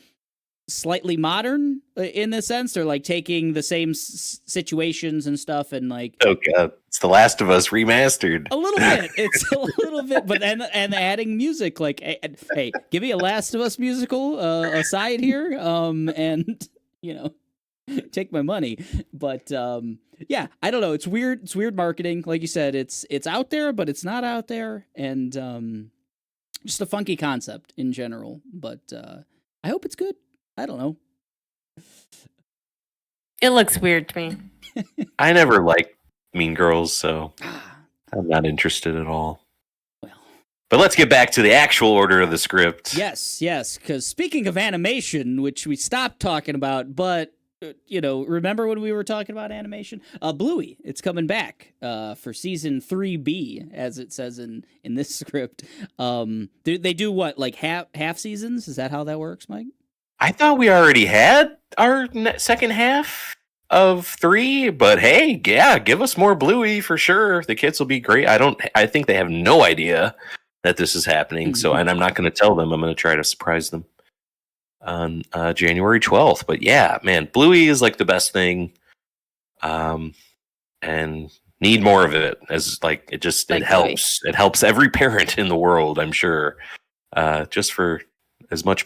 slightly modern in the sense they're taking the same situations and stuff and oh god, it's The Last of Us remastered a little bit. It's a little bit, but and adding music hey, give me a Last of Us musical aside here, and take my money. But I don't know. It's weird. It's weird marketing. Like you said, it's out there, but it's not out there, and just a funky concept in general. But I hope it's good. I don't know. It looks weird to me. I never liked Mean Girls, so I'm not interested at all. Well, but let's get back to the actual order of the script. Yes, because speaking of animation, which we stopped talking about, but remember when we were talking about animation? Bluey, it's coming back for season 3B, as it says in this script. They do what, half seasons? Is that how that works, Mike? I thought we already had our second half of 3, but hey, yeah, give us more Bluey for sure. The kids will be great. I think they have no idea that this is happening. So, and I'm not going to tell them. I'm going to try to surprise them on January 12th. But yeah, man, Bluey is the best thing. And need more of it, as it helps. Bluey. It helps every parent in the world, I'm sure. Just for as much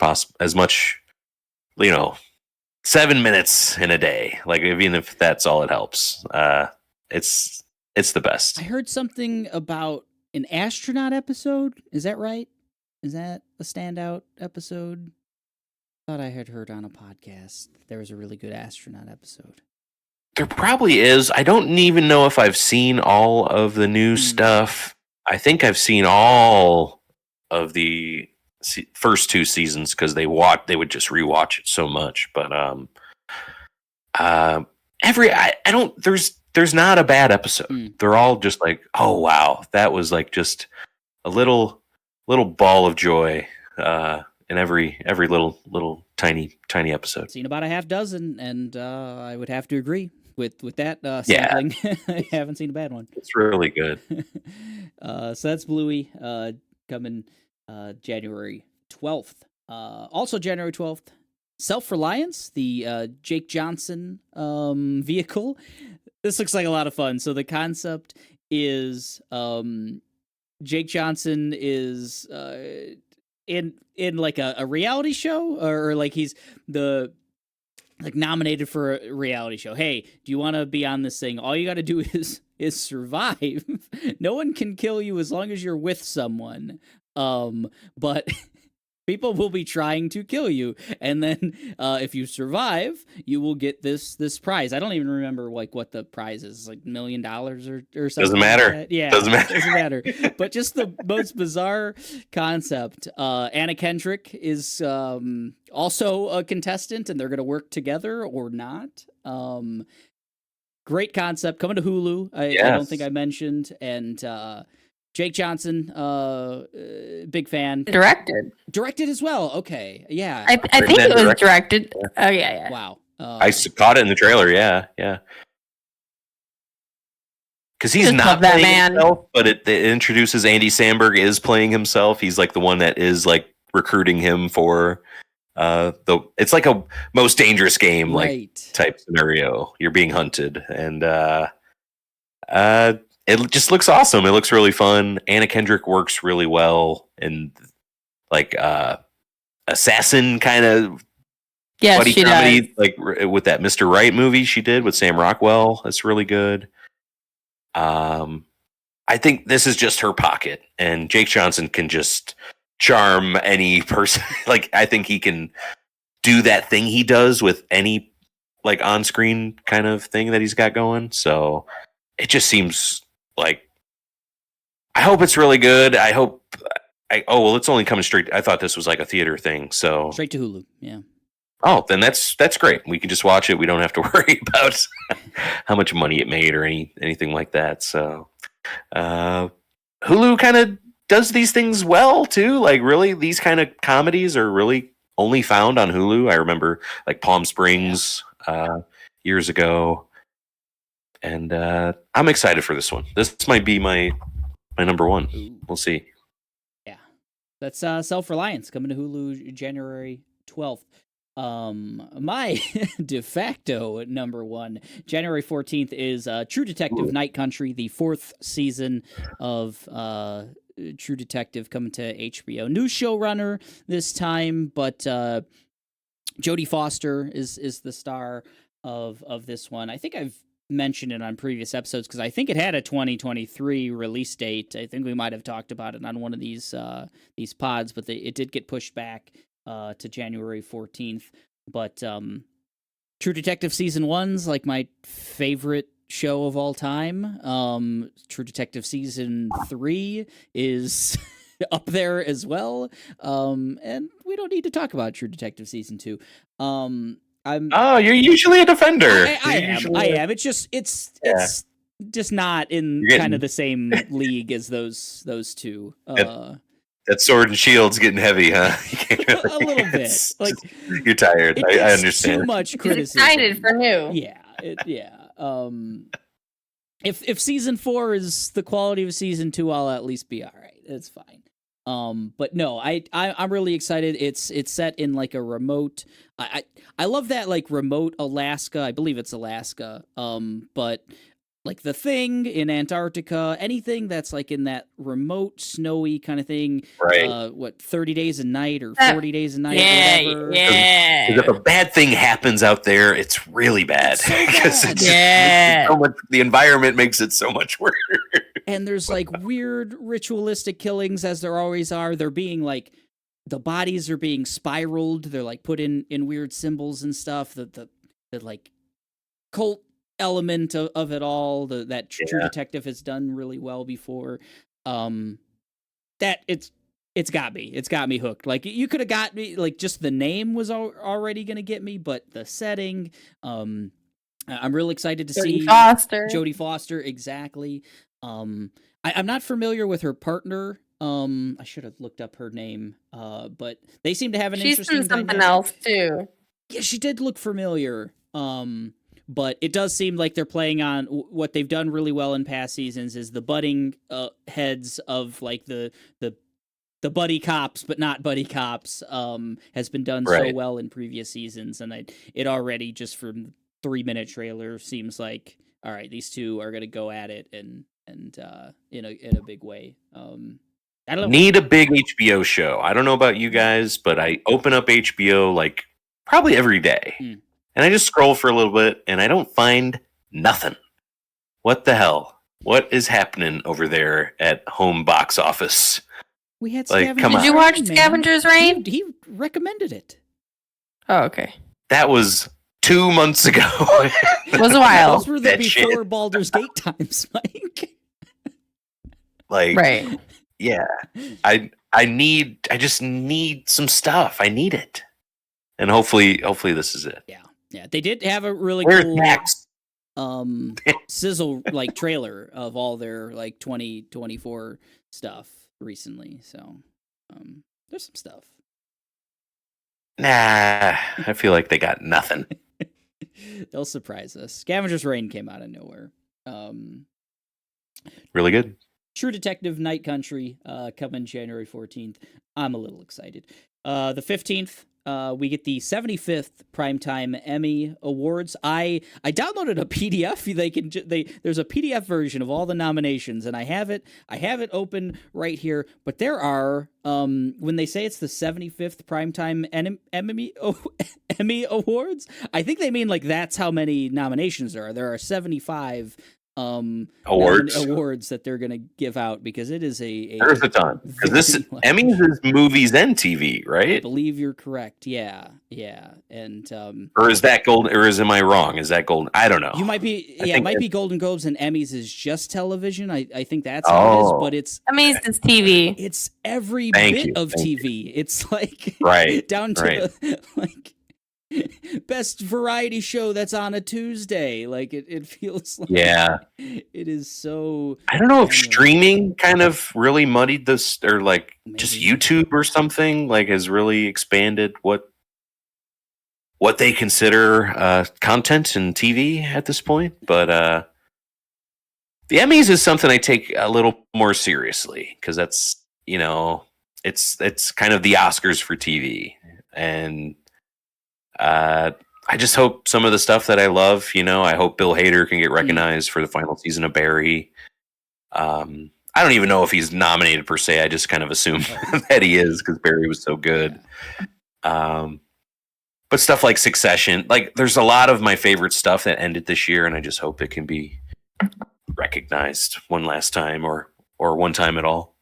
7 minutes in a day, even if that's all it helps. It's the best. I heard something about an astronaut episode. Is that right? Is that a standout episode? Thought I had heard on a podcast there was a really good astronaut episode. There probably is. I don't even know if I've seen all of the new stuff. I think I've seen all of the first 2 seasons because they would just rewatch it so much. But there's not a bad episode. Mm. They're all just like, oh wow, that was like just a little ball of joy in every little tiny episode. Seen about a half dozen, and I would have to agree with that Yeah. sampling. I haven't seen a bad one. It's really good. So that's Bluey coming January 12th. Also January 12th, Self-Reliance, the Jake Johnson vehicle. This looks like a lot of fun. So the concept is Jake Johnson is in like a reality show, or like he's nominated for a reality show. Hey, do you want to be on this thing? All you got to do is survive. No one can kill you as long as you're with someone. But people will be trying to kill you, and then if you survive, you will get this prize. I don't even remember like what the prize is, like $1 million or something. Doesn't matter. Like that. Yeah, Doesn't matter. Doesn't matter. But just the most bizarre concept. Anna Kendrick is also a contestant, and they're going to work together or not. Great concept, coming to Hulu. I don't think I mentioned, and Jake Johnson, big fan. Directed as well. Okay, yeah. I think it was directed. Oh yeah. Wow. I caught it in the trailer. Yeah. Because he's not playing himself, but it introduces Andy Samberg is playing himself. He's like the one that is like recruiting him for it's like a Most Dangerous Game like type scenario. You're being hunted, and it just looks awesome. It looks really fun. Anna Kendrick works really well in like assassin kind of buddy comedy, does. Like with that Mr. Right movie she did with Sam Rockwell. That's really good. I think this is just her pocket, and Jake Johnson can just charm any person. Like I think he can do that thing he does with any like on-screen kind of thing that he's got going. So it just seems like, I hope it's really good. It's only coming straight. I thought this was like a theater thing. So straight to Hulu. Yeah. Oh, then that's great. We can just watch it. We don't have to worry about how much money it made or anything like that. So Hulu kind of does these things well too. Like really, these kind of comedies are really only found on Hulu. I remember like Palm Springs years ago. And I'm excited for this one. This might be my number one. Ooh. We'll see. Yeah. That's Self-Reliance coming to Hulu January 12th. My de facto number one, January 14th, is True Detective Night Country, the 4th season of True Detective coming to HBO. New showrunner this time, but Jodie Foster is the star of this one. I think I've mentioned it on previous episodes because I think it had a 2023 release date. I think we might have talked about it on one of these pods, but it did get pushed back to January 14th. But True Detective Season 1's like my favorite show of all time. True Detective Season 3 is up there as well. And we don't need to talk about True Detective Season 2. You're usually a defender. I am. It's just not in kind of the same league as those two. That Sword and Shield's getting heavy, huh? A little bit. Like you're tired. I understand. Too much criticism. Excited for new. Yeah. If season 4 is the quality of season 2, I'll at least be all right. It's fine. But no, I'm really excited. It's set in like a remote. I love that like remote Alaska. I believe it's Alaska. But like The Thing in Antarctica, anything that's like in that remote snowy kind of thing. Right. 30 days a night or 40 days a night? Whatever. Yeah. Because if a bad thing happens out there, it's really bad. Because so much, the environment makes it so much worse. And there's like weird ritualistic killings, as there always are. They're being like, the bodies are being spiraled. They're like put in weird symbols and stuff. The like cult element of it all. That True Detective has done really well before. That it's got me hooked. Like you could have got me, like just the name was already gonna get me, but the setting, I'm real excited to Jodie see Foster. Jodie Foster. Exactly. I'm not familiar with her partner. I should have looked up her name. But they seem to have an She's interesting in something dynamic. else too. Yeah, she did look familiar. But it does seem like they're playing on what they've done really well in past seasons is the budding heads of like the buddy cops, but not buddy cops. Has been done so well in previous seasons, and it already just from 3-minute trailer seems like all right, these two are gonna go at it and in a big way. I don't know. Need a big HBO show. I don't know about you guys, but I open up HBO like probably every day. And I just scroll for a little bit and I don't find nothing. What the hell? What is happening over there at home box office? We had Like, Scavengers. come on. Did you watch man. Scavenger's Reign? He recommended it. Oh, okay. That was 2 months ago. It was a while. Those were the That before shit. Baldur's Gate times, Mike. Like, Right. yeah. I just need some stuff. I need it. And hopefully this is it. Yeah, they did have a really Where's cool Max? sizzle like trailer of all their like 2024 stuff recently. So there's some stuff. Nah, I feel like they got nothing. They'll surprise us. Scavenger's Reign came out of nowhere. Really good. True Detective Night Country coming January 14th. I'm a little excited. The 15th, we get the 75th Primetime Emmy Awards. I downloaded a PDF. There's a PDF version of all the nominations, and I have it open right here. But there are when they say it's the 75th Primetime Emmy Awards, I think they mean like that's how many nominations there are. There are 75 awards that they're gonna give out because it is there's a ton. Because this Emmys is movies and TV, I right? believe you're correct. Yeah, and Or is that golden? Or am I wrong? Is that golden? I don't know. you might be. I Yeah, it think might that- be Golden Globes and Emmys is just television. I think that's how it is, but it's TV. it's every Thank bit you, of thank TV. It's like Right, down to right. the like best variety show that's on a Tuesday. Like it feels like Yeah. it is so. I don't know if Anyway. streaming kind of really muddied this, or like just Maybe. YouTube or something like has really expanded what they consider content and TV at this point. But the Emmys is something I take a little more seriously because that's it's kind of the Oscars for TV, and I just hope some of the stuff that I love, I hope Bill Hader can get recognized for the final season of Barry. I don't even know if he's nominated per se. I just kind of assume that he is because Barry was so good. But stuff like Succession, like there's a lot of my favorite stuff that ended this year, and I just hope it can be recognized one last time or one time at all.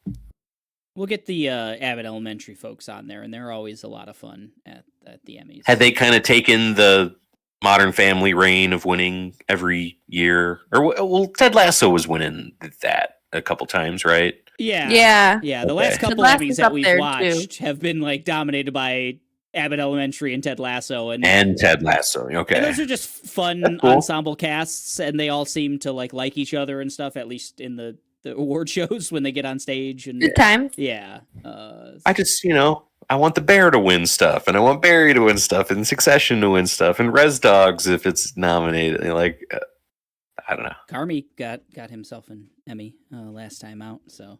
We'll get the Abbott Elementary folks on there, and they're always a lot of fun at the Emmys. Had they kind of taken the Modern Family reign of winning every year, or well, Ted Lasso was winning that a couple times, right? Yeah. The Okay. last couple Ted Emmys Lasso's that up we've there, watched have been like dominated by Abbott Elementary and Ted Lasso, and Ted Lasso. Okay, and those are just fun That's cool. ensemble casts, and they all seem to like each other and stuff. At least in the award shows when they get on stage and Good times. yeah. I just I want the Bear to win stuff, and I want Barry to win stuff, and Succession to win stuff, and Res Dogs if it's nominated. Like I don't know. Carmi got himself an Emmy last time out, so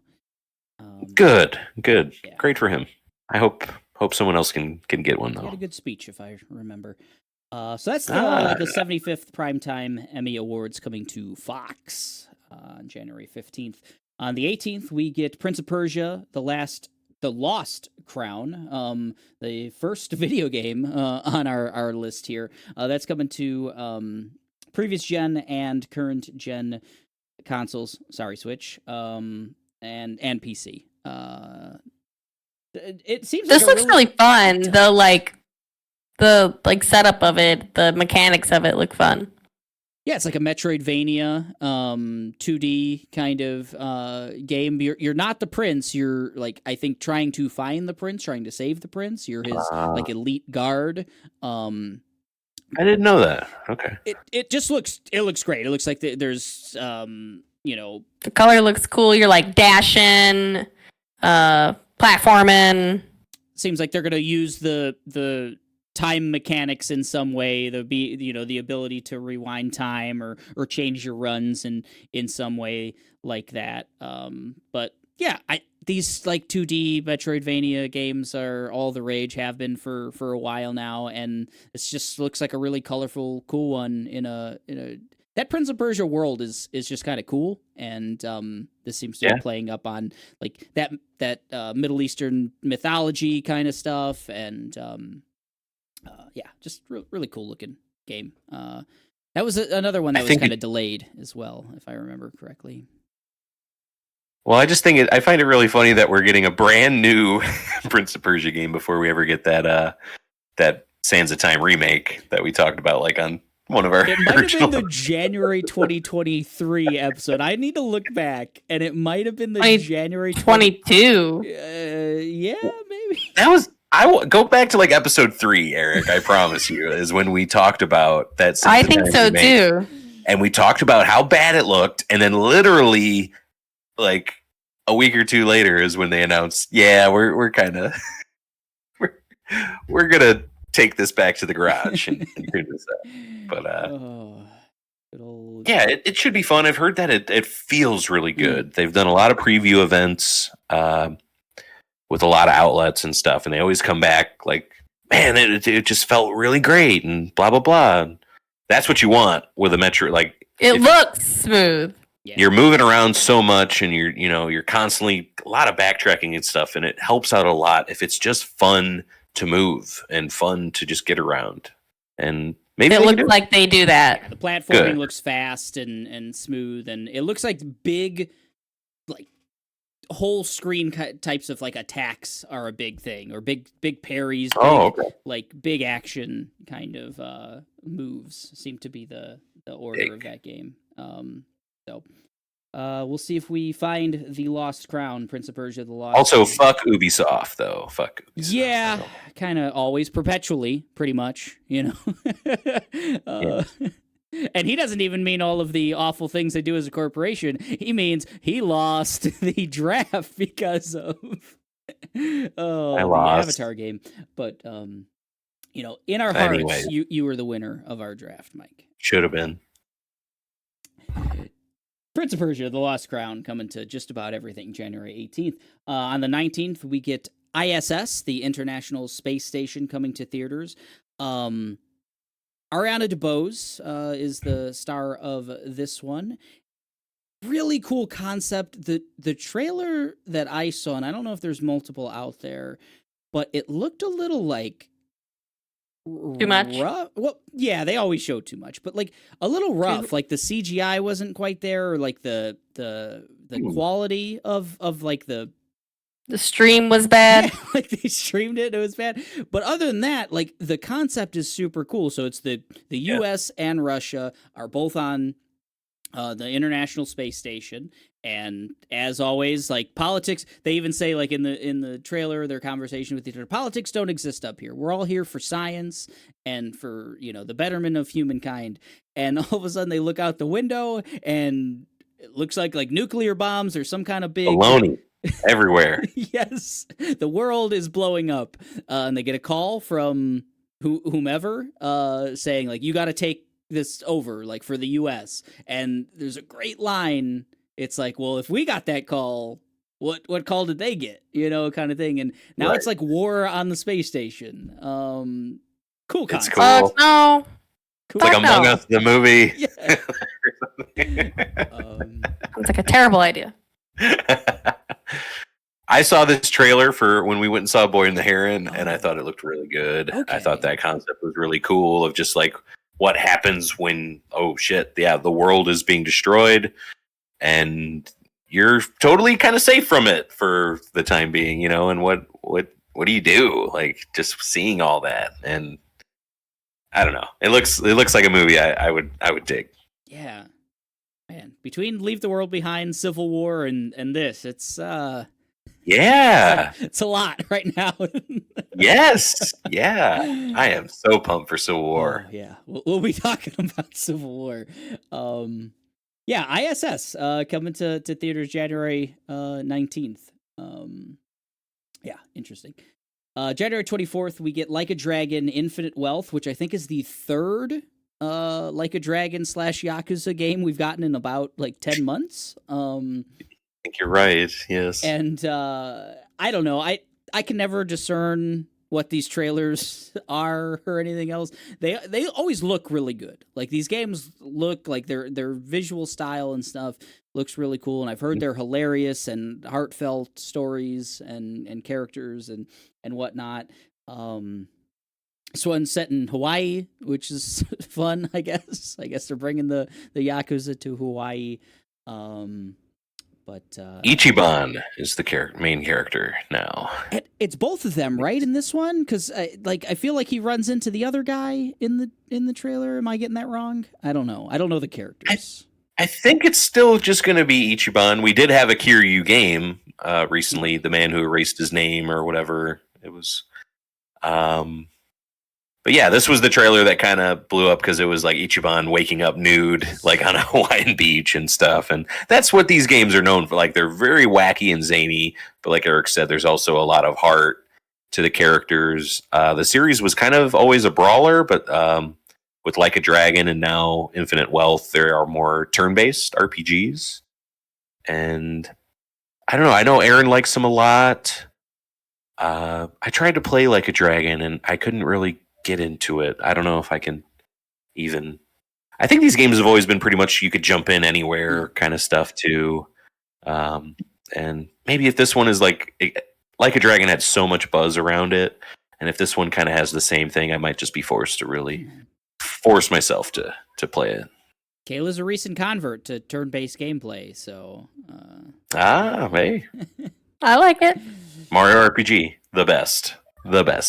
Good, Yeah. great for him. I hope someone else can get one he had a though. good speech if I remember. So that's the 75th Primetime Emmy Awards coming to Fox on January 15th. On the 18th, we get Prince of Persia, The Lost Crown, the first video game on our list here. That's coming to previous gen and current gen consoles. Sorry, Switch, and PC. It seems This like a looks really fun. The setup of it, the mechanics of it look fun. Yeah, it's like a Metroidvania, 2D kind of game. You're not the prince. You're like, I think, trying to find the prince, trying to save the prince. You're his like elite guard. I didn't know that. Okay. It just looks great. It looks like there's the color looks cool. You're like dashing, platforming. Seems like they're gonna use the time mechanics in some way. There'll be the ability to rewind time or change your runs in some way like that. But yeah, these like 2D Metroidvania games are all the rage, have been for a while now, and it just looks like a really colorful, cool one in a that Prince of Persia world is just kind of cool, and this seems to be playing up on like that Middle Eastern mythology kind of stuff, and just really cool looking game. That was another one that was kind of delayed as well, if I remember correctly. Well, I just think I find it really funny that we're getting a brand new Prince of Persia game before we ever get that Sands of Time remake that we talked about, like on one of our. It might have been the January 2023 episode. I need to look back, and it might have been the January 22. Yeah, maybe that was. I will go back to like episode 3, Eric. I promise you, is when we talked about that. I think so too. And we talked about how bad it looked, and then literally, like a week or two later, is when they announced, "Yeah, we're kind of we're gonna take this back to the garage and do this." But yeah, it should be fun. I've heard that it feels really good. They've done a lot of preview events. With a lot of outlets and stuff, and they always come back like, man, it just felt really great, and blah blah blah. And that's what you want with a Metro. Like it looks smooth. You're moving around so much, and you're constantly a lot of backtracking and stuff, and it helps out a lot if it's just fun to move and fun to just get around. And maybe it looks like they do that. Yeah, the platforming looks fast and smooth, and it looks like big, like, whole screen types of like attacks are a big thing, or big parries, like big action kind of moves seem to be the order of that game. So we'll see if we find the Lost Crown, Prince of Persia: The Lost. Also, fuck Ubisoft though. Fuck Ubisoft. Yeah, kind of always, perpetually, pretty much. And he doesn't even mean all of the awful things they do as a corporation. He means he lost the draft because of the Avatar game. But in our hearts, you were the winner of our draft, Mike. Should have been. Prince of Persia: The Lost Crown coming to just about everything January 18th. On the 19th, we get I.S.S, the International Space Station, coming to theaters. Ariana DeBose is the star of this one. Really cool concept. The trailer that I saw, and I don't know if there's multiple out there, but it looked a little like too much. Rough. Well, yeah, they always show too much, but like a little rough. Like the CGI wasn't quite there, or like the quality of like the stream was bad. Yeah, like they streamed it was bad. But other than that, like the concept is super cool. So it's the US and Russia are both on the International Space Station, and as always, like politics, they even say like in the trailer, their conversation with each other, politics don't exist up here. We're all here for science and for, the betterment of humankind. And all of a sudden they look out the window and it looks like nuclear bombs or some kind of big baloney everywhere. Yes, the world is blowing up, and they get a call from whomever saying like, you got to take this over, like for the U.S. And there's a great line. It's like, well, if we got that call, what call did they get? Kind of thing. And now it's like war on the space station. Cool concept. It's cool. No. Cool. It's like Among Us, the movie. Yeah. It's like a terrible idea. I saw this trailer for when we went and saw Boy and the Heron, and I thought it looked really good. Okay. I thought that concept was really cool, of just like what happens when, oh shit, the world is being destroyed, and you're totally kind of safe from it for the time being, and what do you do? Like, just seeing all that, and I don't know. It looks like a movie I would dig. Yeah. Man, between Leave the World Behind, Civil War, and this, it's Yeah. It's a lot right now. Yes. Yeah. I am so pumped for Civil War. Oh, yeah. We'll be talking about Civil War. Yeah, I.S.S. Coming to theaters January 19th. Yeah, interesting. January 24th, we get Like a Dragon Infinite Wealth, which I think is the third Like a Dragon / Yakuza game we've gotten in about like 10 months. I think you're right. Yes. And I don't know. I can never discern what these trailers are or anything else. They always look really good. Like these games look like their visual style and stuff looks really cool. And I've heard they're hilarious and heartfelt stories and characters and whatnot. This one's set in Hawaii, which is fun, I guess. I guess they're bringing the Yakuza to Hawaii. But Ichiban is the main character now. It's both of them, right? In this one, because I feel like he runs into the other guy in the trailer. Am I getting that wrong? I don't know. I don't know the characters. I think it's still just going to be Ichiban. We did have a Kiryu game recently, The Man Who Erased His Name or whatever it was. But yeah, this was the trailer that kind of blew up because it was like Ichiban waking up nude, like on a Hawaiian beach and stuff. And that's what these games are known for. Like they're very wacky and zany, but like Eric said, there's also a lot of heart to the characters. The series was kind of always a brawler, but with Like a Dragon and now Infinite Wealth, there are more turn-based RPGs. And I don't know. I know Aaron likes them a lot. I tried to play Like a Dragon and I couldn't really get into it. I don't know if I can even. I think these games have always been pretty much you could jump in anywhere kind of stuff too. And maybe if this one is like a Dragon had so much buzz around it, and if this one kind of has the same thing, I might just be forced to really force myself to play it. Kayla's a recent convert to turn-based gameplay, so. Hey. I like it. Mario RPG, the best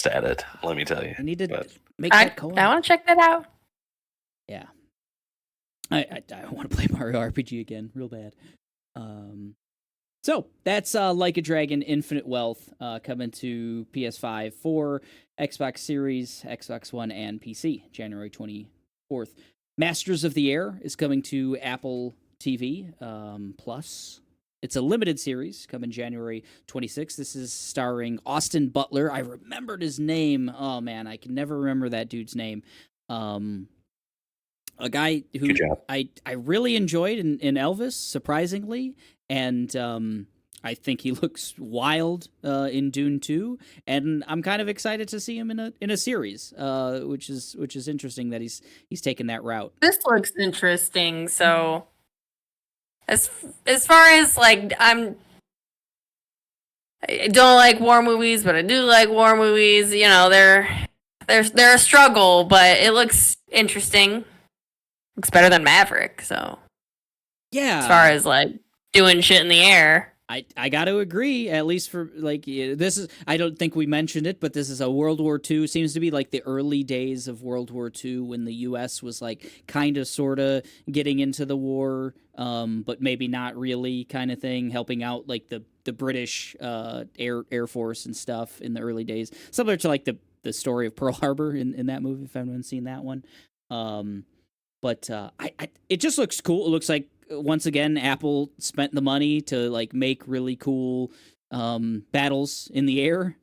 at it. Let me tell you. I need to make that co-op. I want to check that out. Yeah, I want to play Mario RPG again, real bad. So that's Like a Dragon Infinite Wealth coming to PS5, 4, Xbox Series, Xbox One, and PC, January 24th. Masters of the Air is coming to Apple TV Plus. It's a limited series coming January 26th. This is starring Austin Butler. I remembered his name. Oh, man, I can never remember that dude's name. A guy who I really enjoyed in Elvis, surprisingly, and I think he looks wild in Dune 2, and I'm kind of excited to see him in a series, which is interesting that he's taken that route. This looks interesting. So, as far as like I don't like war movies, but I do like war movies. You know, they're a struggle, but it looks interesting. Looks better than Maverick, so yeah. As far as like doing shit in the air, I got to agree. At least for like this is. I don't think we mentioned it, but this is a World War II. Seems to be like the early days of World War II when the U.S. was like kind of sort of getting into the war, but maybe not really, kind of thing, helping out like the British Air Force and stuff in the early days, similar to like the story of Pearl Harbor in that movie. If anyone's seen that one. But it just looks cool. It looks like, once again, Apple spent the money to like make really cool battles in the air.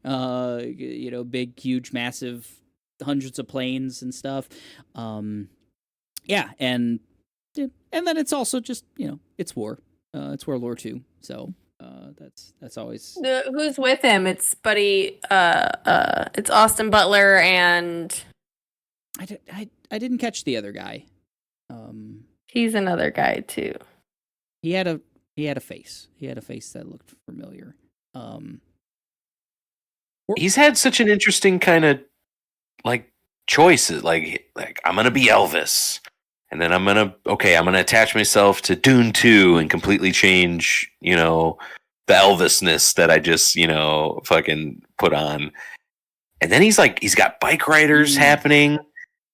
Big, huge, massive, hundreds of planes and stuff. Yeah, and then it's also just it's war. It's World War II. So that's always. Who's with him? It's Buddy. It's Austin Butler and. I didn't catch the other guy. He's another guy too. He had a face. He had a face that looked familiar. He's had such an interesting kind of like choices. Like I'm gonna be Elvis, and then I'm gonna attach myself to Dune 2 and completely change the Elvisness that I just fucking put on. And then he's got bike riders happening,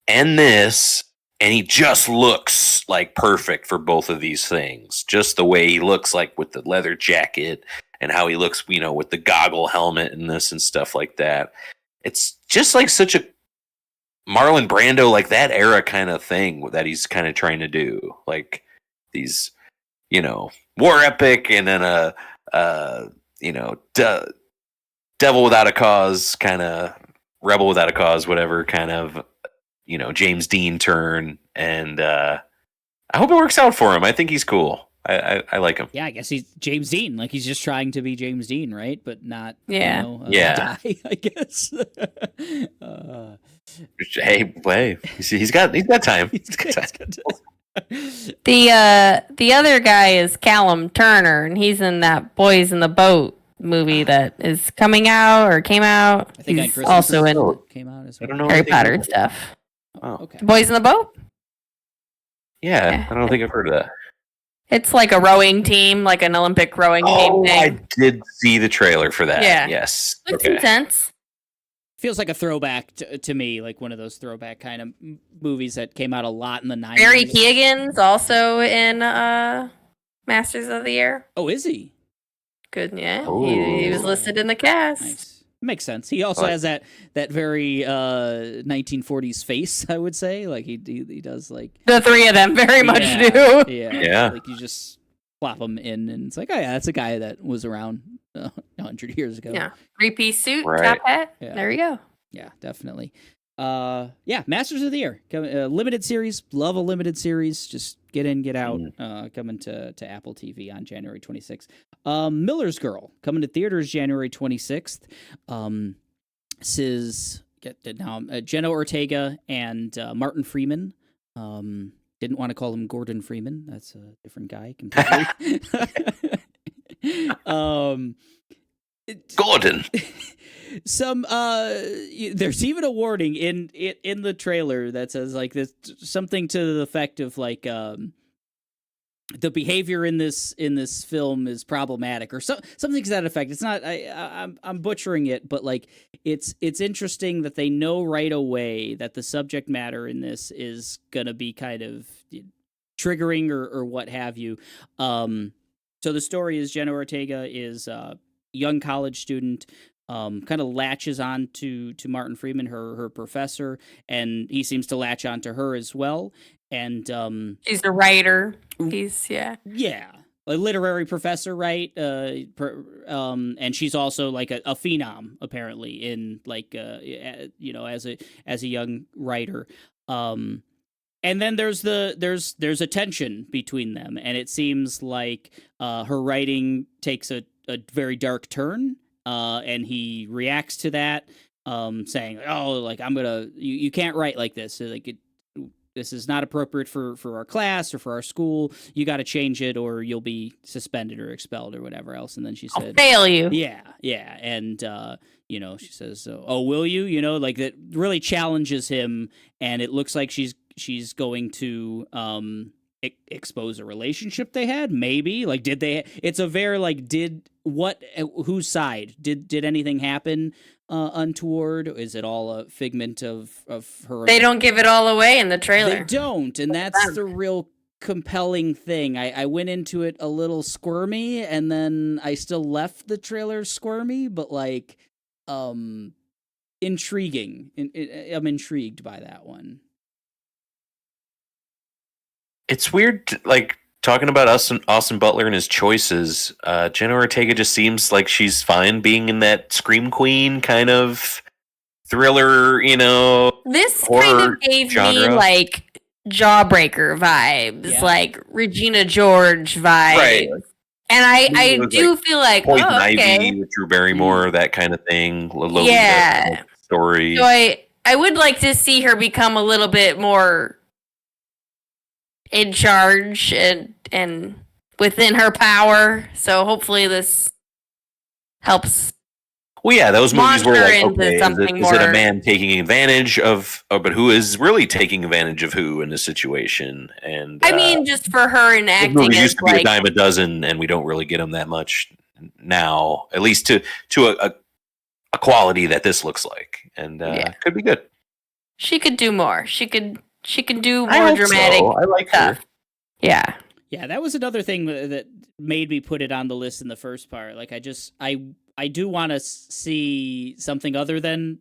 and this. And he just looks like perfect for both of these things. Just the way he looks like with the leather jacket and how he looks, with the goggle helmet and this and stuff like that. It's just like such a Marlon Brando, like that era kind of thing that he's kind of trying to do, like these, war epic, and then devil without a cause, kind of rebel without a cause, whatever kind of, James Dean turn. And I hope it works out for him. I think he's cool. I like him. Yeah, I guess he's James Dean. Like, he's just trying to be James Dean, right? But not, Yeah. die, I guess. Hey, he's got time. He's got time. The other guy is Callum Turner, and he's in that Boys in the Boat movie that is coming out or came out. I think he's also in came out as well. I don't know Harry Potter stuff. Oh, Okay. Boys in the Boat? Yeah, I don't think I've heard of that. It's like a rowing team, like an Olympic rowing team thing. I did see the trailer for that. Yeah. Yes. Looks intense. Feels like a throwback to me, like one of those throwback kind of movies that came out a lot in the 90s. Barry Keoghan's also in Masters of the Air. Oh, is he? Good, yeah. Oh. He was listed in the cast. Nice. Makes sense. He also has that very 1940s face, I would say. Like he does like The three of them very much do. Yeah. Like you just plop him in, and it's like, oh yeah, that's a guy that was around 100 years ago. Yeah. 3-piece suit, Right. top hat. Yeah. There we go. Yeah, definitely. Masters of the Year, limited series. Love a limited series. Just get in, get out. Coming to Apple TV on January 26th. Miller's Girl coming to theaters January 26th. This is Jenna Ortega and Martin Freeman. Didn't want to call him Gordon Freeman. That's a different guy completely. Gordon. There's even a warning in the trailer that says like this, something to the effect of like the behavior in this film is problematic or something to that effect. It's not I'm butchering it, but like it's interesting that they know right away that the subject matter in this is gonna be kind of triggering or what have you. So the story is Jenna Ortega is a young college student, kind of latches on to Martin Freeman, her professor, and he seems to latch on to her as well. And She's a writer. He's a literary professor, right? And she's also like a phenom apparently in like as a young writer. And then there's a tension between them, and it seems like her writing takes a very dark turn, and he reacts to that, saying, "Oh, like you can't write like this. Like this is not appropriate for our class or for our school. You got to change it, or you'll be suspended or expelled or whatever else." And then she said, "I'll fail you." Yeah, and she says, "Oh, will you?" Like that really challenges him, and it looks like she's going to expose a relationship they had, maybe. Like, did they? It's a very like, whose side did anything happen untoward? Is it all a figment of her? They don't give it all away in the trailer. They don't, and that's the real compelling thing. I went into it a little squirmy, and then I still left the trailer squirmy, but like intriguing. I'm intrigued by that one. It's weird, like, talking about Austin Butler and his choices. Jenna Ortega just seems like she's fine being in that Scream Queen kind of thriller, This horror kind of gave genre. me, like, Jawbreaker vibes, like Regina George vibes. Right. And I do feel like, Poison okay. Ivy with Drew Barrymore, that kind of thing. Yeah. Story. So I would like to see her become a little bit more in charge and within her power. So hopefully this helps. Well, yeah, those movies were like, into okay, something is it a more- man taking advantage of, but who is really taking advantage of who in this situation? And I mean, just for her in those acting movies as used to be a like, dime a dozen, and we don't really get them that much now, at least to a quality that this looks like, and could be good. she could do more. She could do I more hope dramatic so. I like her. stuff. Yeah. Yeah, that was another thing that made me put it on the list in the first part. Like, I do want to see something other than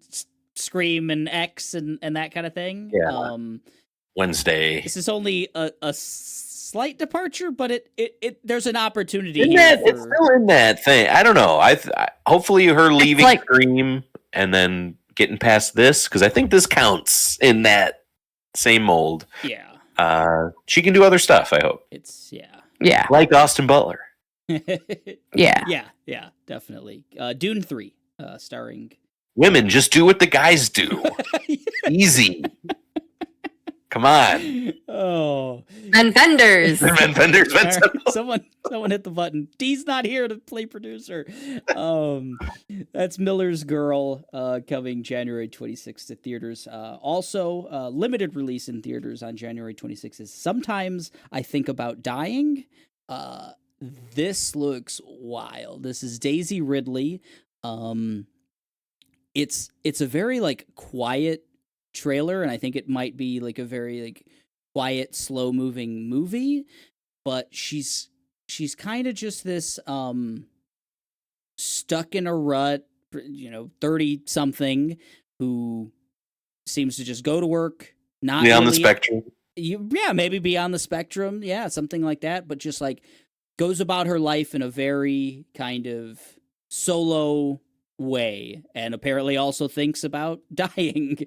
Scream and X and that kind of thing. Yeah. Wednesday. This is only a slight departure, but it there's an opportunity Isn't here. It's still in that thing. I don't know. I hopefully her leaving Scream and then getting past this, because I think this counts in that same mold. Yeah. She can do other stuff, I hope. Yeah. Like Austin Butler. Yeah. Yeah, definitely. Dune 3, starring... Women, just do what the guys do. Easy. Come on. Oh. And vendors. Someone hit the button. Dee's not here to play producer. That's Miller's Girl, coming January 26th to theaters. Also, limited release in theaters on January 26th is Sometimes I Think About Dying. This looks wild. This is Daisy Ridley. It's a very like quiet trailer, and I think it might be like a very like quiet, slow moving movie, but she's kind of just this stuck in a rut, 30 something who seems to just go to work, not be on really, the spectrum. Maybe be on the spectrum, something like that, but just like goes about her life in a very kind of solo way, and apparently also thinks about dying.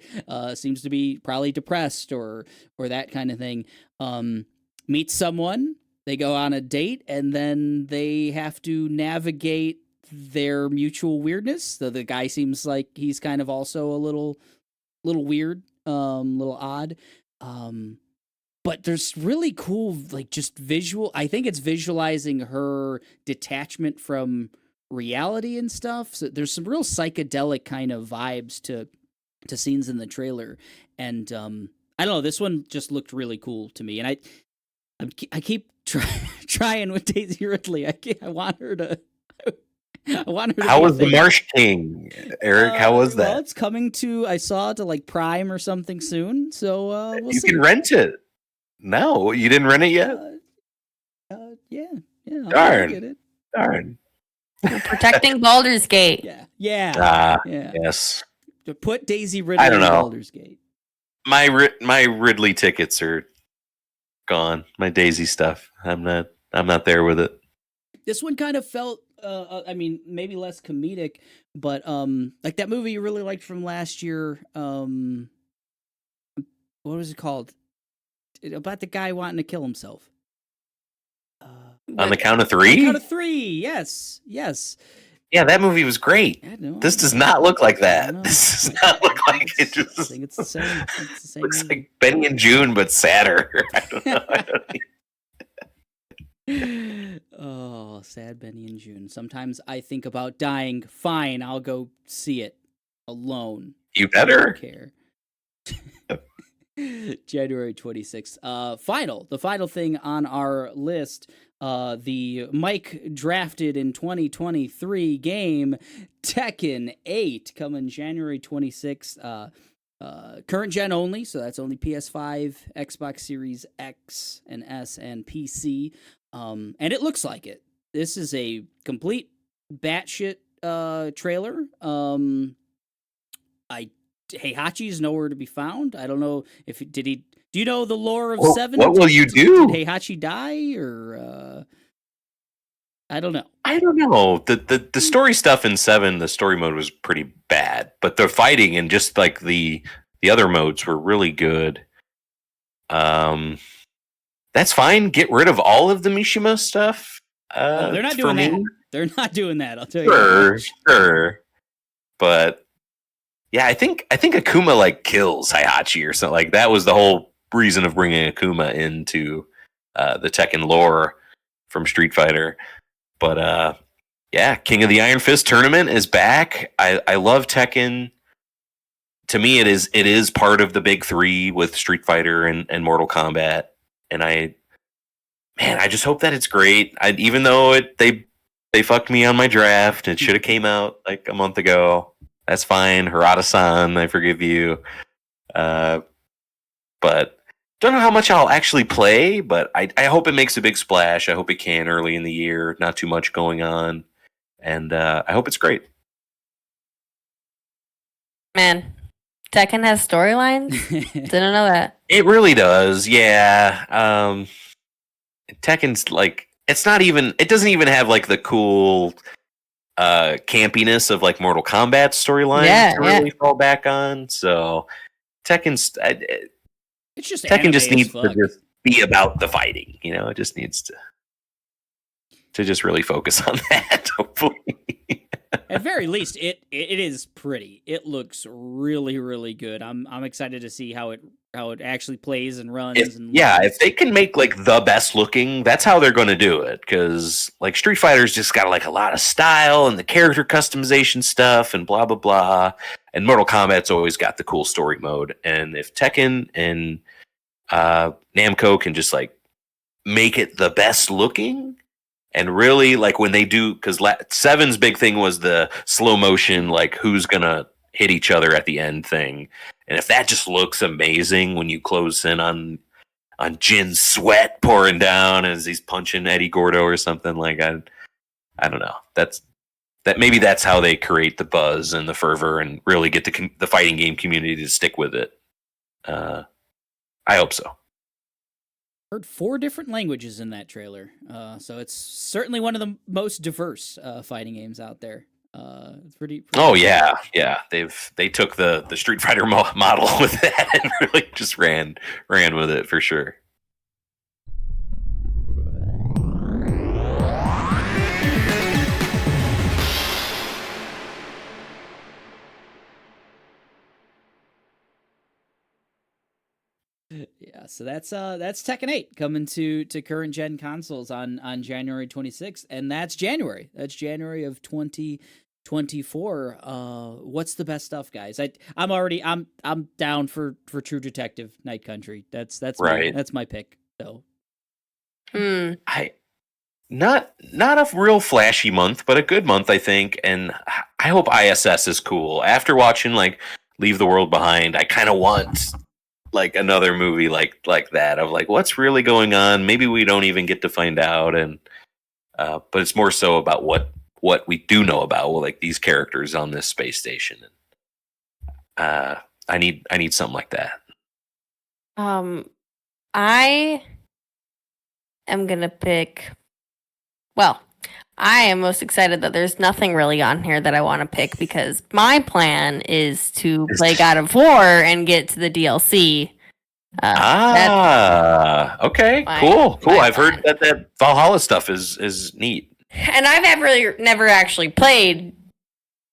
Seems to be probably depressed or that kind of thing. Meets someone, they go on a date, and then they have to navigate their mutual weirdness. So the guy seems like he's kind of also a little weird, little odd. But there's really cool, like, just visual. I think it's visualizing her detachment from reality and stuff. So there's some real psychedelic kind of vibes to scenes in the trailer, and I don't know. This one just looked really cool to me, and I keep trying with Daisy Ridley. I want her to. How was The Marsh King, Eric? How was that? Well, it's coming to. I saw it to like Prime or something soon, so we'll see. You can rent it. No, you didn't rent it yet. Yeah. Darn. Protecting Baldur's Gate. Yeah. Yes. To put Daisy Ridley in Baldur's Gate. My Ridley tickets are gone. My Daisy stuff. I'm not there with it. This one kind of felt. I mean, maybe less comedic, but like that movie you really liked from last year. What was it called? About the guy wanting to kill himself. On the Count of Three? On the Count of Three, yes. Yeah, that movie was great. This does not look like that. This does not look like it. I think it's the same. Looks like Benny and June, but sadder. I don't know. Oh, sad Benny and June. Sometimes I think about dying. Fine, I'll go see it alone. You better. I don't care. January 26th. The final thing on our list, the Mike drafted in 2023 game Tekken 8 coming January 26th. Current gen only, so that's only PS5, Xbox Series X and S, and PC. And it looks like it. This is a complete batshit trailer. Heihachi's nowhere to be found. I don't know if do you know the lore of Seven? What will you do? Did Heihachi die, or I don't know. I don't know. The story stuff in 7, the story mode was pretty bad, but the fighting and just like the other modes were really good. That's fine. Get rid of all of the Mishima stuff. They're not doing that. They're not doing that. I'll tell you. Sure. But yeah, I think Akuma like kills Heihachi or something. Like that was the whole reason of bringing Akuma into the Tekken lore from Street Fighter. But yeah, King of the Iron Fist tournament is back. I love Tekken. To me, it is part of the big three with Street Fighter and Mortal Kombat. And I just hope that it's great. Even though they fucked me on my draft, it should have came out like a month ago. That's fine. Harada-san, I forgive you. But don't know how much I'll actually play, but I hope it makes a big splash. I hope it can early in the year. Not too much going on, and I hope it's great. Man, Tekken has storylines? Didn't know that. It really does, yeah. Tekken's like it's not even. It doesn't even have like the cool campiness of like Mortal Kombat storylines to really fall back on. So Tekken's it's just Tekken just needs to just be about the fighting. You know, it just needs to just really focus on that. Hopefully. At very least, it is pretty. It looks really, really good. I'm excited to see how it actually plays and runs. If they can make like the best looking, that's how they're going to do it. Because like Street Fighter's just got like a lot of style and the character customization stuff and blah blah blah. And Mortal Kombat's always got the cool story mode. And if Tekken and Namco can just like make it the best looking. And really, like when they do, because 7's big thing was the slow motion, like who's gonna hit each other at the end thing. And if that just looks amazing when you close in on Jin's sweat pouring down as he's punching Eddie Gordo or something, like I don't know. Maybe that's how they create the buzz and the fervor and really get the fighting game community to stick with it. I hope so. Heard 4 different languages in that trailer, so it's certainly one of the most diverse fighting games out there. It's pretty oh yeah, they took the Street Fighter model with that and really just ran with it for sure. Yeah, so that's Tekken 8 coming to current gen consoles on January 26th, and that's January. That's January of 2024. What's the best stuff, guys? I'm down for True Detective Night Country. That's right. That's my pick. So, not a real flashy month, but a good month, I think, and I hope I.S.S. is cool. After watching like Leave the World Behind, I kind of want like another movie like that of like what's really going on. Maybe we don't even get to find out, and but it's more so about what we do know about like these characters on this space station. I need something like that. I am gonna pick. Well, I am most excited that there's nothing really on here that I want to pick because my plan is to play God of War and get to the DLC. Okay, cool. I've heard that Valhalla stuff is neat. And I've never actually played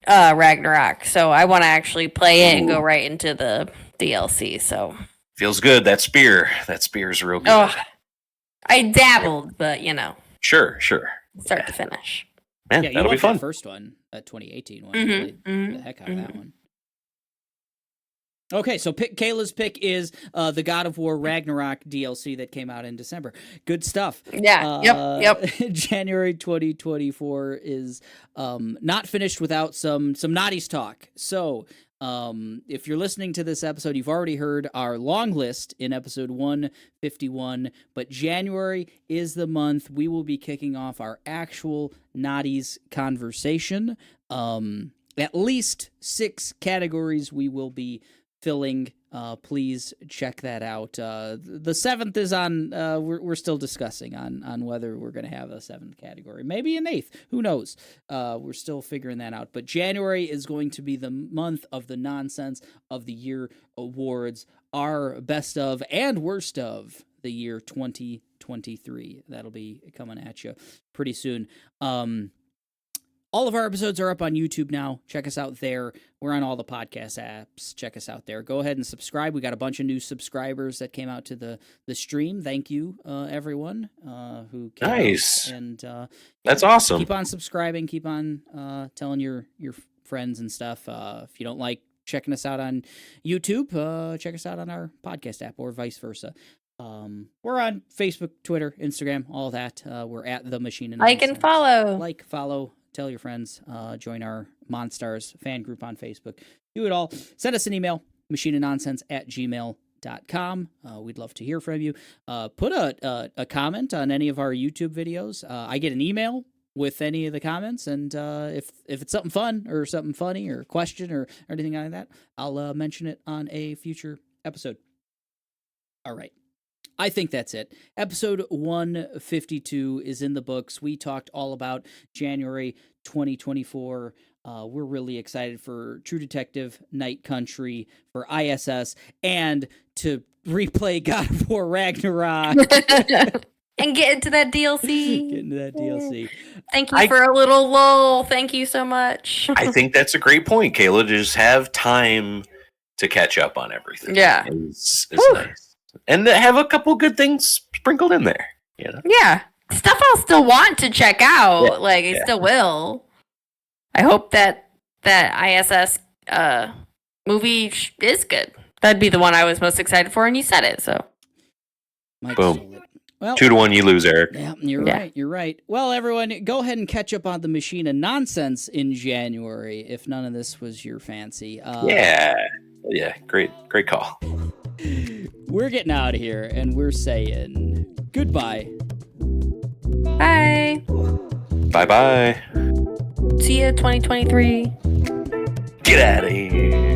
Ragnarok, so I want to actually play it and go right into the DLC. So feels good. That spear is real good. Oh, I dabbled, but you know. Sure. Start to finish. Man, yeah, that'll be fun. The first one, 2018 one. The heck out of that one. Okay, so Kayla's pick is the God of War Ragnarok DLC that came out in December. Good stuff. Yeah. Yep. January 2024 is not finished without some Naughties talk. So if you're listening to this episode, you've already heard our long list in episode 151, but January is the month we will be kicking off our actual Naughties conversation. At least 6 categories we will be filling. Please check that out. The 7th is on. We're still discussing on whether we're going to have a 7th category, maybe an 8th. Who knows? We're still figuring that out. But January is going to be the month of the nonsense of the year awards, our best of and worst of the year 2023. That'll be coming at you pretty soon. All of our episodes are up on YouTube now. Check us out there. We're on all the podcast apps. Check us out there. Go ahead and subscribe. We got a bunch of new subscribers that came out to the stream. Thank you, everyone who came nice. Out. And that's awesome. Keep on subscribing. Keep on telling your friends and stuff. If you don't like checking us out on YouTube, check us out on our podcast app or vice versa. We're on Facebook, Twitter, Instagram, all that. We're at The Machine and Like and follow. Like, follow. Tell your friends, join our Monstars fan group on Facebook. Do it all. Send us an email, machineandnonsense@gmail.com. gmail.com. We'd love to hear from you. Put a comment on any of our YouTube videos. I get an email with any of the comments, and if it's something fun or something funny or question or anything like that, I'll mention it on a future episode. All right. I think that's it. Episode 152 is in the books. We talked all about January 2024. We're really excited for True Detective, Night Country, for I.S.S, and to replay God of War Ragnarok. And get into that DLC. Get into that DLC. Thank you for a little lull. Thank you so much. I think that's a great point, Kayla. To just have time to catch up on everything. Yeah. Is nice. And have a couple good things sprinkled in there. You know? Yeah. Stuff I'll still want to check out. Yeah. Like, I still will. I hope that I.S.S. movie is good. That'd be the one I was most excited for, and you said it, so. Boom. Well, 2-1, you lose, Eric. Yeah, you're right. You're right. Well, everyone, go ahead and catch up on the Machine of Nonsense in January, if none of this was your fancy. Yeah, great call. We're getting out of here, and we're saying goodbye. Bye. Bye-bye. See ya 2023. Get out of here.